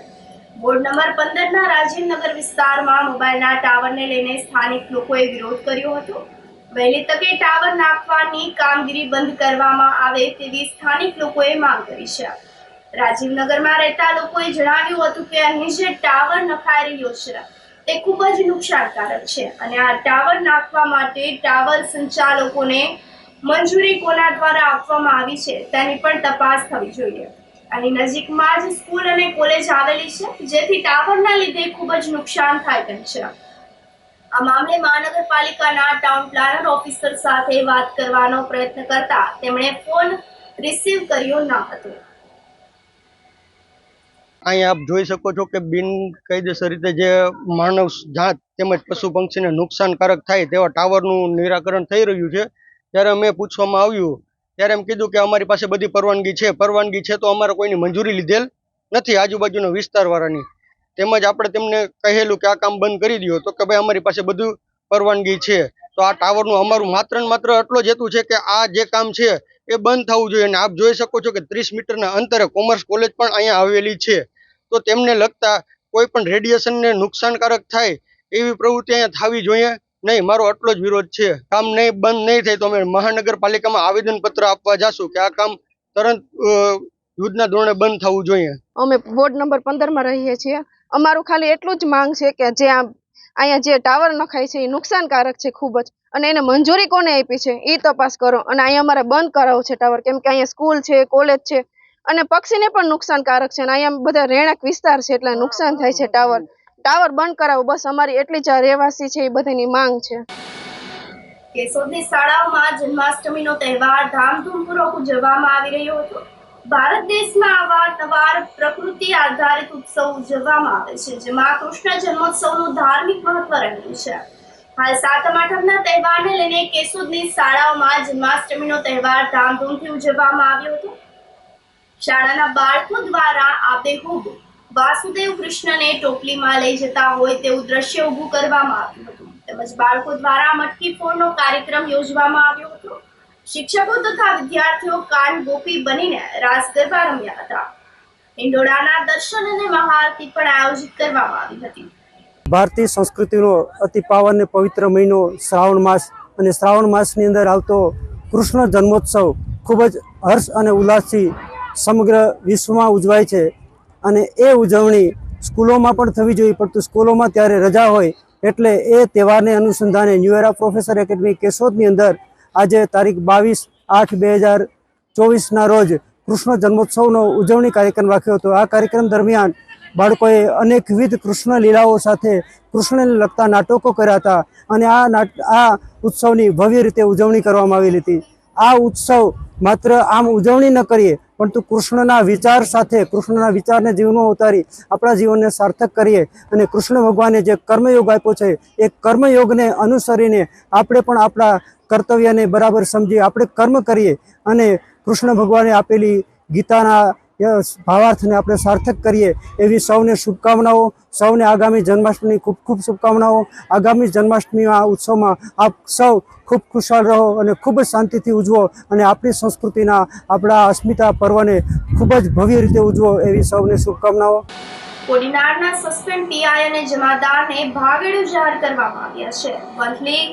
વોર્ડ નંબર 15ના રાજીવનગર વિસ્તારમાં મોબાઈલના ટાવરને લઈને સ્થાનિક લોકોએ વિરોધ કર્યો હતો. વહેલી તકે ટાવર નાખવાની કામગીરી બંધ કરવામાં આવે તેવી સ્થાનિક લોકોએ માંગ કરી છે. રાજીવનગરમાં રહેતા લોકોએ જણાવ્યું હતું કે અહીં જે ટાવર નખાઈ રહ્યો છે તે ખૂબ જ નુકસાનકારક છે અને આ ટાવર નાખવા માટે ટાવર સંચાલકોને મંજૂરી કોના દ્વારા આપવામાં આવી છે તેની પણ તપાસ થવી જોઈએ. અહીં નજીકમાં જ સ્કૂલ અને કોલેજ આવેલી છે, જેથી ટાવરના લીધે ખૂબ જ નુકસાન થાય તેમ છે. આ મામલે મહાનગરપાલિકાના ટાઉન પ્લાનર ઓફિસર સાથે વાત કરવાનો પ્રયત્ન કરતા તેમણે ફોન રિસીવ કર્યો ન હતો. અહીંયા આપ જોઈ શકો છો કે બિનકાયદેસર રીતે જે માનવ જાત તેમજ પશુ પક્ષીને નુકસાનકારક થાય તેવા ટાવરનું નિરાકરણ થઈ રહ્યું છે. ત્યારે અમે પૂછવામાં આવ્યું ત્યારે એમ કીધું કે અમારી પાસે બધી પરવાનગી છે તો અમારે કોઈની મંજૂરી લીધેલ નથી આજુબાજુના વિસ્તારવાળાની. તેમજ આપણે તેમને કહેલું કે આ કામ બંધ કરી દો તો કે ભાઈ અમારી પાસે બધું પરવાનગી છે. તો આ ટાવરનું અમારું માત્ર ને માત્ર એટલો જ હેતુ છે કે આ જે કામ છે એ બંધ થવું જોઈએ. અને આપ જોઈ શકો છો કે 30 મીટરના અંતરે કોમર્સ કોલેજ પણ અહીંયા આવેલી છે. તો તેમને લગતા કોઈ પણ રેડિયેશનને નુકસાનકારક થાય એવી પ્રવૃત્તિ અહીંયા થવી જોઈએ નહીં. મારો આટલો જ વિરોધ છે. કામ નહીં બંધ નહીં થાય તો અમે મહાનગરપાલિકામાં આવેદનપત્ર આપવા જાશું કે આ કામ તરત યુદ્ધના ધોરણે બંધ થવું જોઈએ. અમે વોર્ડ નંબર 15 માં રહીએ છીએ. અમારું ખાલી એટલું જ માંગ છે કે જે અહીંયા જે ટાવર નખાય છે એ નુકસાનકારક છે ખૂબ જ, અને એને મંજૂરી કોને આપી છે એ તપાસ કરો, અને અહીંયા અમારે બંધ કરાવવું છે ટાવર, કેમ કે અહીંયા સ્કૂલ છે, કોલેજ છે, અને પક્ષીને પણ નુકસાનકારક છે, અને અહીંયા બધા રહેણાંક વિસ્તાર છે એટલે નુકસાન થાય છે. ટાવર બંધ કરાવો, બસ અમારી એટલી જ રહેવાસી છે એ બધાની માંગ છે. કેશોદની શાળાઓમાં જન્માષ્ટમીનો તહેવાર ધામધૂમપૂર્વક ઉજવવામાં આવી રહ્યો હતો. ભારત દેશમાં અવારનવાર પ્રકૃતિ આધારિત ઉત્સવ ઉજવવામાં આવે છે, જેમાં કૃષ્ણ જન્મોત્સવનું ધાર્મિક મહત્વ રહેલું છે. હાલ સાતમ આઠમના તહેવારને લઈને કેશોદની શાળાઓમાં જન્માષ્ટમીનો તહેવાર ધામધૂમથી ઉજવવામાં આવ્યો હતો. શાળાના બાળકો દ્વારા આબેહૂબ વાસુદેવ કૃષ્ણને ટોપલીમાં લઈ જતા હોય તેવું દ્રશ્ય ઊભું કરવામાં આવ્યું હતું. તેમજ બાળકો દ્વારા મટકી ફોડનો કાર્યક્રમ યોજવામાં આવ્યો હતો. શિક્ષકો તથા વિદ્યાર્થીઓ કાન ગોપી બનીને રાસ ગરબા રમ્યા હતા. ઈંડોળાના દર્શન અને મહાઆરતી પણ આયોજિત કરવામાં આવી હતી. ભારતીય સંસ્કૃતિનો અતિ પાવન અને પવિત્ર મહિનો શ્રાવણ માસ, અને શ્રાવણ માસની અંદર આવતો કૃષ્ણ જન્મોત્સવ ખૂબ જ હર્ષ અને ઉલ્લાસથી સમગ્ર વિશ્વમાં ઉજવાય છે. અને એ ઉજવણી સ્કૂલોમાં પણ થવી જોઈએ, પરંતુ સ્કૂલોમાં ત્યારે રજા હોય એટલે એ તહેવારને અનુસંધાને ન્યૂ એરા પ્રોફેસર એકેડમી કેશોદની અંદર આજે તારીખ 22/8/2024ના રોજ કૃષ્ણ જન્મોત્સવનો ઉજવણી કાર્યક્રમ રાખ્યો હતો. આ કાર્યક્રમ દરમિયાન બાળકોએ અનેકવિધ કૃષ્ણ લીલાઓ સાથે કૃષ્ણને લગતા નાટકો કર્યા હતા, અને આ ઉત્સવની ભવ્ય રીતે ઉજવણી કરવામાં આવેલી હતી. આ ઉત્સવ માત્ર આમ ઉજવણી ન કરીએ, પરંતુ કૃષ્ણના વિચાર સાથે, કૃષ્ણના વિચારને જીવનમાં ઉતારી આપણા જીવનને સાર્થક કરીએ, અને કૃષ્ણ ભગવાને જે કર્મયોગ આપ્યો છે એ કર્મયોગને અનુસરીને આપણે પણ આપણા કર્તવ્યને બરાબર સમજી આપણે કર્મ કરીએ, અને કૃષ્ણ ભગવાને આપેલી ગીતાના ભાવાર્થને આપણે સાર્થક કરીએ, એવી સૌને શુભકામનાઓ. સૌને આગામી જન્માષ્ટમીની ખૂબ ખૂબ શુભકામનાઓ. આગામી જન્માષ્ટમીના ઉત્સવમાં આપ સૌ ખૂબ ખુશાલ રહો અને ખૂબ જ શાંતિથી ઉજવો, અને આપણી સંસ્કૃતિના આપણા અસ્મિતા પર્વને ખૂબ જ ભવ્ય રીતે ઉજવો, એવી સૌને શુભકામનાઓ. કોડીનારના સસ્પેન્ડ પીઆઈ અને જમાદારને ભાગેડુ જાહેર કરવામાં આવ્યા છે. વંથલી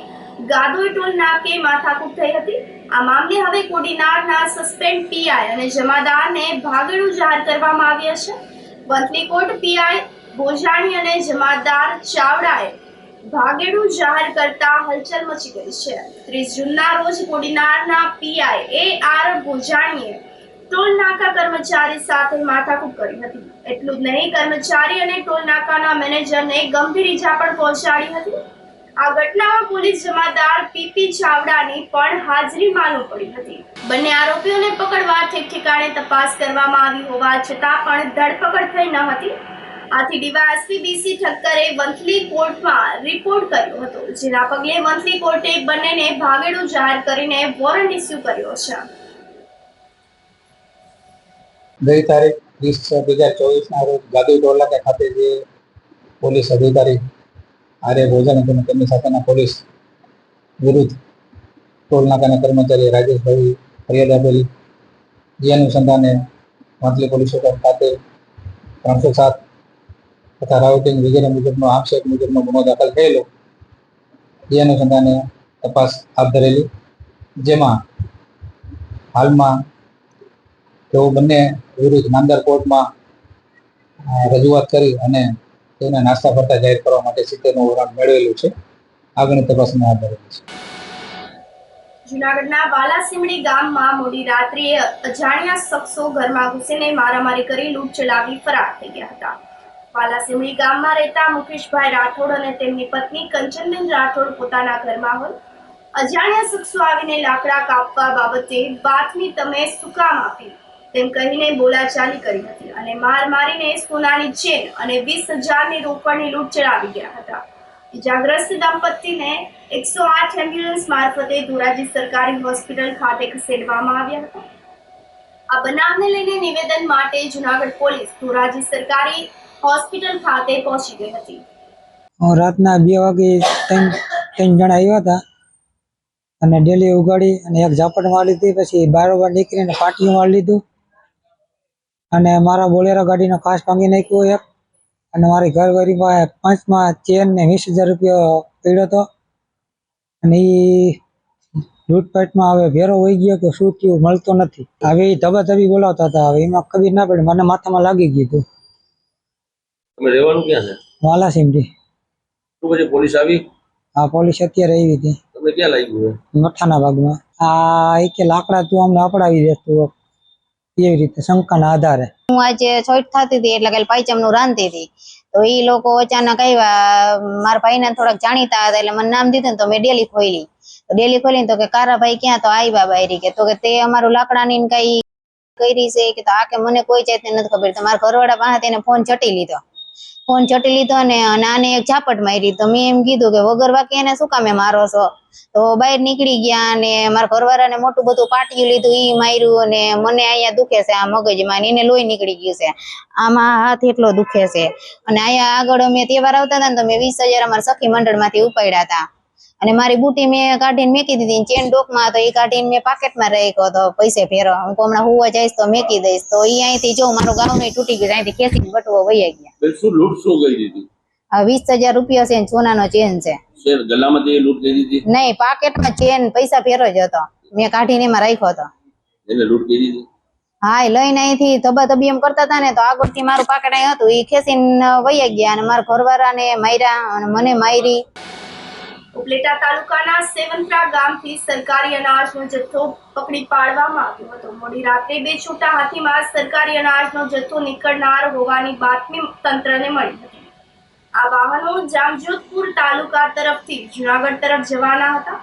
ગાદોઈ ટોલ નાકે માથાકૂટ થઈ હતી. આ મામલે હવે કોડીનારના સસ્પેન્ડ પીઆઈ અને જમાદારને ભાગેડુ જાહેર કરવામાં આવ્યા છે. વંથલી કોટ પીઆઈ ભોજાણી અને જમાદાર ચાવડાએ ભાગેડુ જાહેર કરતા હલચલ મચી ગઈ છે. 30 જૂનના રોજ કોડીનારના પીઆઈ AR ભોજાણીએ ટોલ નાકા કર્મચારી સાથે માથાકૂટ કરી હતી. એટલું જ નહીં, કર્મચારી અને ટોલ નાકાના મેનેજરને ગંભીર ઈજા પણ પહોંચાડી હતી. આ ઘટનામાં પોલીસ જમાદાર PP ચાવડાની પણ હાજરી માલુમ પડી હતી. બંને આરોપીઓને પકડવા ઠેકઠેકાણે તપાસ કરવામાં આવી હોવા છતાં પણ ધરપકડ થઈ ન હતી. આથી ડીવાયએસપી BC ઠક્કરે વંથલી કોર્ટમાં રિપોર્ટ કર્યો હતો, જેના પગલે વંથલી કોર્ટે બંનેને ભાગેડુ જાહેર કરીને વોરંટ ઇસ્યુ કર્યો છે. ગઈ તારીખ 30/6/2024ના રોજ ગાદી ટોલનાકા ખાતે જે પોલીસ અધિકારી આર્ય ભોજન અને તેમની સાથેના પોલીસ વિરુદ્ધ ટોલનાકાના કર્મચારી રાજેશભાઈ ફરિયાદ આપેલી, જે અનુસંધાને વંથલી પોલીસ સ્ટેશન ખાતે 307 તથા રાઉટિંગ વગેરે મુજબનો આક્ષેપ મુજબનો ગુનો દાખલ થયેલો, જે અનુસંધાને તપાસ હાથ ધરેલી, જેમાં હાલમાં તેઓ બંને વિરુદ્ધ નામદાર કોર્ટમાં રજૂઆત કરી અને તેમને નાસ્તા ભરતા જાહેર કરવા માટે 70નું વોરંટ મેળવેલું છે. આગળની તપાસમાં હાથ ધરેલી છે. જૂનાગઢના વાલાસીમડી ગામમાં મોડી રાત્રિએ અજાણ્યા શખ્સો ઘરમાં ઘૂસીને મારામારી કરી લૂંટ ચલાવી ફરાર થઈ ગયા હતા. વાલાસીમડી ગામમાં રહેતા મુકેશભાઈ રાઠોડ અને તેમની પત્ની કંચનબેન રાઠોડ પોતાના ઘરમાં હોય. અજાણ્યા શખ્સો આવીને લાકડા કાપવા બાબતે બાતમી તમે શું કામ આપી તેમ કહીને બોલાચાલી કરી હતી, અને માર મારીને સોનાની ચેન અને 20,000ની રોકડની લૂંટ ચલાવી ગયા હતા. ઇજાગ્રસ્ત દંપતીને 108 એમ્બ્યુલન્સ મારફતે ધોરાજી સરકારી હોસ્પિટલ ખાતે ખસેડવામાં આવ્યા હતા. આ બનાવને લઈને નિવેદન માટે જૂનાગઢ પોલીસ ધોરાજી સરકારી હોસ્પિટલ ખાતે પહોંચી ગઈ હતી. રાતના 2 વાગે ત્રણ જણા આવ્યા હતા અને ડેલી ઉગાડી અને એક ઝાપટ મારી લીધી, પછી બારોબાર નીકળીને પાટીઓ મારી લીધું, અને મારા બોલેરો ગાડીનો કાચ ભાંગી નાખ્યો એક, અને મારી ઘરવાળી પાસે 5માં ચેન ને 20,000 રૂપિયા પડ્યો હતો અને એ લૂંટપાટમાં હવે ભેરો વહી ગયો કે શું થયું મળતો નથી. હવે એ ધબાધબી બોલાવતા હતા, હવે એમાં ખબર ના પડી, મને માથામાં લાગી ગયું હતું. તમે રહેવાનું ક્યાં છે? વાલાસિમથી. તો પછી પોલીસ આવી? હા, પોલીસ અત્યારે આવી હતી. તમને ક્યાં લાગ્યું? મઠાના ભાગમાં. આ કે લાકડા તું અમને અપડાવી દેતું એવી રીતે શંકાના આધારે. હું આજે છોટ થતી હતી એટલે કાલે પાંચમનું રાંધતી હતી, તો એ લોકો અચાનક આવ્યા. મારા ભાઈને થોડાક જાણીતા હતા એટલે મને નામ દીધું ને તો મેં ડેલી ખોલી. તો ડેલી ખોલીને તો કે કારાભાઈ ક્યાં? તો આવ્યા બાયરી કે તો કે તે અમારું લાકડાની કઈ કરી છે કે તો આ કે મને કોઈ જાતને નથી ખબર. તમારા ઘરવાળા પાસે તેને ફોન ચટી લીધો અને આને એક ઝાપટ મારી. તો મેં એમ કીધું કે વગર વાકે એને શું કામે મારો છો? તો બહાર નીકળી ગયા અને મારા ઘરવાળાને મોટું બધું પાટિયું લીધું, ઈ માર્યું અને મને અહીંયા દુખે છે આ મગજમાં, એને લોહી નીકળી ગયું છે, આમાં હાથ એટલો દુખે છે. અને અહીંયા આગળ અમે તહેવાર આવતા હતા ને તો મેં 20,000 અમારા સખી મંડળમાંથી ઉપાડ્યા હતા અને મારી બુટી મેં કાઢીને મેકી દીધી. ચેન ડોકમાં તો એ કાઢીને મેં પાકેટમાં રાખ્યો હતો પૈસે ફેરો. હું હમણાં હુવા જઈશ તો મેકી દઈશ. તો એ અહીંથી જો મારું ગાઉન તૂટી ગયું, અહીંથી ખેંચીને બટવો વહી ગયા. શું લૂંટ શું કરી દીધી? આ 20,000 રૂપિયા છે, સોનાનો ચેન છે. ગલામાંથી લૂંટ કરી દીધી? નહીં, પાકેટમાં ચેન પૈસા ફેરો જ હતો, મેં કાઢીને એમાં રાખ્યો હતો. એને લૂંટ કરી દીધી? હા, એ લઈને અહીંથી ધબાધબી એમ કરતા હતા ને તો આગળથી મારું પાકેટ અહીં હતું, એ ખેંચીને વહી ગયા અને મારા ઘરવાળાને માર્યા અને મને મારી. ઉપલેટા તાલુકાના સેવંત્રા ગામથી સરકારી અનાજનો જથ્થો પકડી પાડવામાં આવ્યો હતો. મોડી રાત્રે 2 છોટા હાથીમાં સરકારી અનાજનો જથ્થો નીકળનાર હોવાની બાતમી તંત્રને મળી હતી. આ વાહનો જામજોધપુર તાલુકા તરફથી જુનાગઢ તરફ જવાના હતા.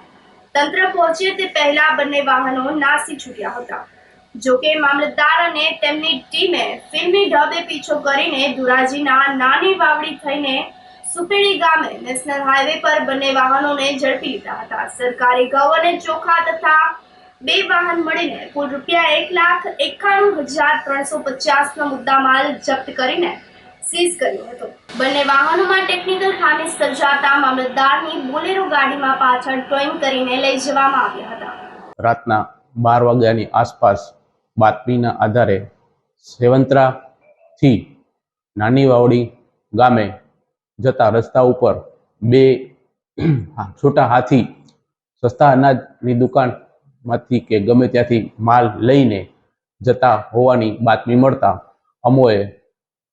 તંત્ર પહોંચે તે પહેલા બંને વાહનો નાસી છૂટ્યા હતા. જોકે મામલતદાર અને તેમની ટીમે ફિલ્મી ઢબે પીછો કરીને ધોરાજીના નાની વાવડી થઈને સુપેડી ગામે નેશનલ હાઈવે પર બંને વાહનોને ઝડપી લીધા હતા. સરકારી ઘઉં અને ચોખા તથા 2 વાહન મળીને કુલ ₹1,91,350 નો મુદ્દામાલ જપ્ત કરીને સીઝ કર્યો હતો. બંને વાહનોમાં ટેકનિકલ ખામી સર્જાતા મામલતદારની બોલેરો ગાડીમાં પાછળ ટોઈંગ કરીને લઈ જવામાં આવ્યા હતા. રાતના 12 વાગ્યાની આસપાસ બાતમીના આધારે સેવંત્રાથી નાની વાવડી ગામે જતા રસ્તા ઉપર 2 છોટા હાથી સસ્તા અનાજની દુકાનમાંથી કે ગમે ત્યાંથી માલ લઈને જતા હોવાની બાતમી મળતા અમોએ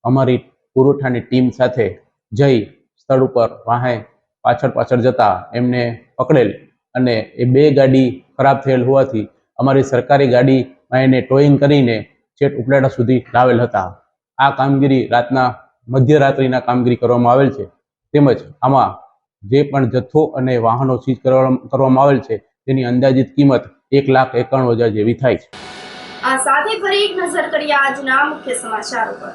અમારી પુરવઠાની ટીમ સાથે જઈ સ્થળ ઉપર વાહે પાછળ જતા એમને પકડેલ અને એ 2 ગાડી ખરાબ થયેલ હોવાથી અમારી સરકારી ગાડીમાં એને ટોઈંગ કરીને છેક ઉપલેટા સુધી લાવેલ હતા. આ કામગીરી રાતના મધ્યરાત્રિના કામગીરી કરવામાં આવેલ છે. તેમજ આમાં જે પણ જથ્થો અને વાહનો સીઝ કરવામાં આવેલ છે તેની અંદાજિત કિંમત 1,91,000 જેવી થાય છે. આ સાથે ફરી એક નજર કરીએ આજના મુખ્ય સમાચારો પર.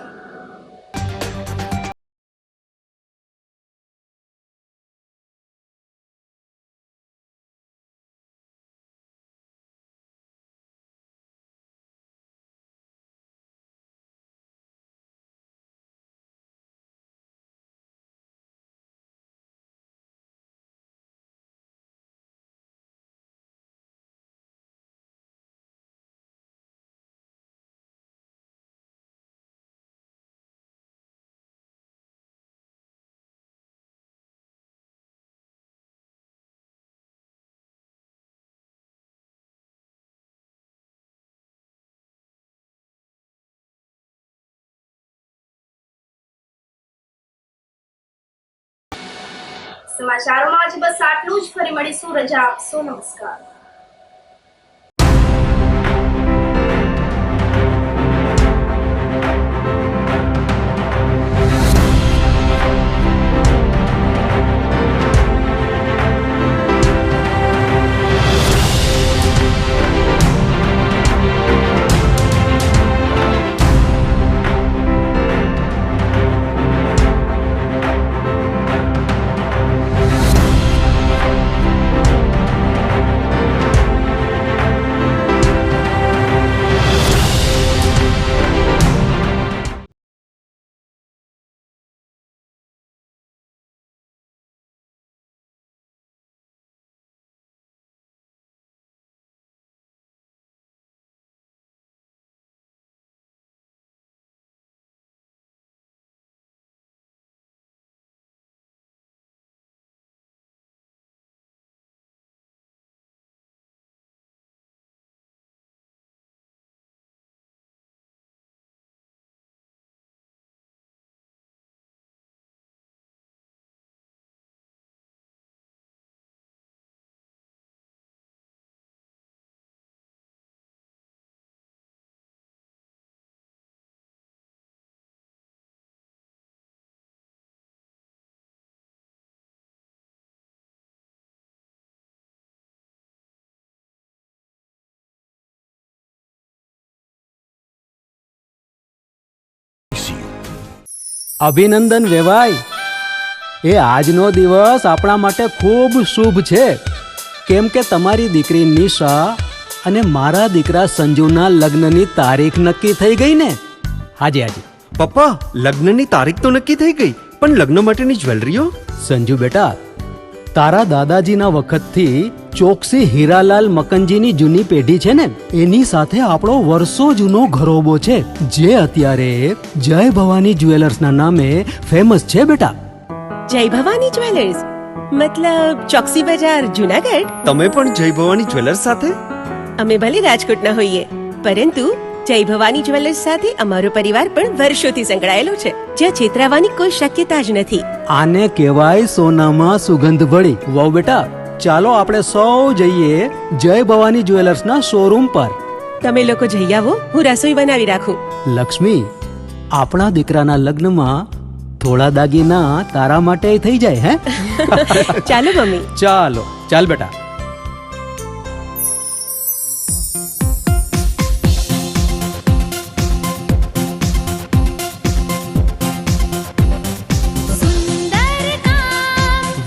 સમાચારોમાં આજે બસ આટલું જ. ફરી મળીશું. રજા આપશો. નમસ્કાર. અભિનંદન વેવાઈ. એ આજનો દિવસ આપણા માટે ખૂબ શુભ છે, કેમ કે તમારી દીકરી નિશા અને મારા દીકરા સંજુના લગ્નની તારીખ નક્કી થઈ ગઈ ને. હાજી હાજી. પપ્પા, લગ્નની તારીખ તો નક્કી થઈ ગઈ, પણ લગ્ન માટેની જ્વેલરીઓ? સંજુ બેટા, તારા દાદાજીના વખતથી ચોકસી હીરાલાલ મકનજીની જૂની પેઢી છે ને, એની સાથે આપણો વર્ષો જૂનો ઘરોબો છે, જે અત્યારે જય ભવાની જ્વેલર્સના નામે ફેમસ છે બેટા. જય ભવાની જ્વેલર્સ મતલબ ચોકસી બજાર જુનાગઢ? તમે પણ જય ભવાની જ્વેલર્સ સાથે? અમે ભલે રાજકોટના હોઈએ, પરંતુ જય ભવાની જ્વેલર્સ સાથે અમારો પરિવાર પણ વર્ષોથી સંકળાયેલો છે, જ્યાં છેતરાવાની કોઈ શક્યતા જ નથી. આને કહેવાય સોનામાં સુગંધ ભળી. વાવ બેટા, ચાલો આપણે સૌ જઈએ જય ભવાની જ્વેલર્સના શોરૂમ પર. તમે લોકો જઈ આવો, હું રસોઈ બનાવી રાખું. લક્ષ્મી, આપણા દીકરાના લગ્નમાં થોડા દાગીના તારા માટે થઈ જાય. હે ચાલો મમ્મી. ચાલો ચાલ બેટા.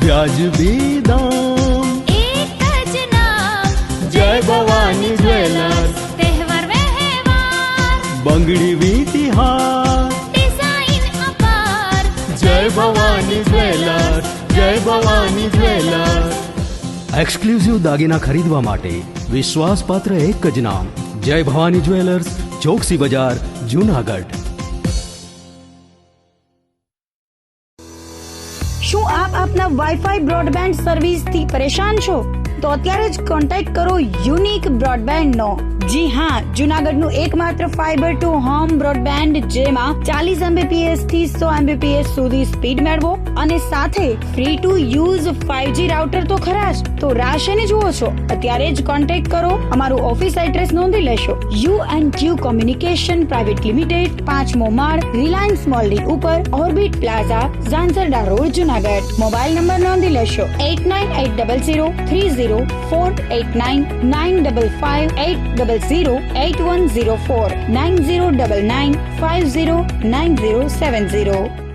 વ્યાજબી દામ, એક જ નામ, જય ભવાની જ્વેલર્સ. તહેવાર વ્યવહાર, બંગડી વીટી હાર, ડિઝાઇન અપાર, જય ભવાની જ્વેલર્સ, જય ભવાની જ્વેલર્સ. એક્સક્લુઝિવ દાગીના ખરીદવા માટે વિશ્વાસપાત્ર એક જ નામ, જય ભવાની જ્વેલર્સ, ચોકસી બજાર, જુનાગઢ. શું આપ આપના વાઈફાઈ બ્રોડબેન્ડ સર્વિસથી પરેશાન છો? તો અત્યારે જ કોન્ટેક્ટ કરો યુનિક બ્રોડબેન્ડ નો. જી હા, જુનાગઢનું એકમાત્ર ફાઈબર ટુ હોમ બ્રોડબેન્ડ, જેમાં 40 Mbps થી 100 Mbps સુધી સ્પીડ મેળવો અને સાથે free to use 5G router તો ખરા જ. તો રાહ શેને જુઓ છો? અત્યારે જ કોન્ટેક્ટ કરો. અમારું ઓફિસ એડ્રેસ નોંધી લેશો. U&Q કોમ્યુનિકેશન પ્રાઇવેટ લિમિટેડ, 5મો માળ, રિલાયન્સ મોલની ઉપર, orbit plaza, Zanzarda road, Junagadh. Mobile number નોંધી લેશો 898003048995580081049099509070.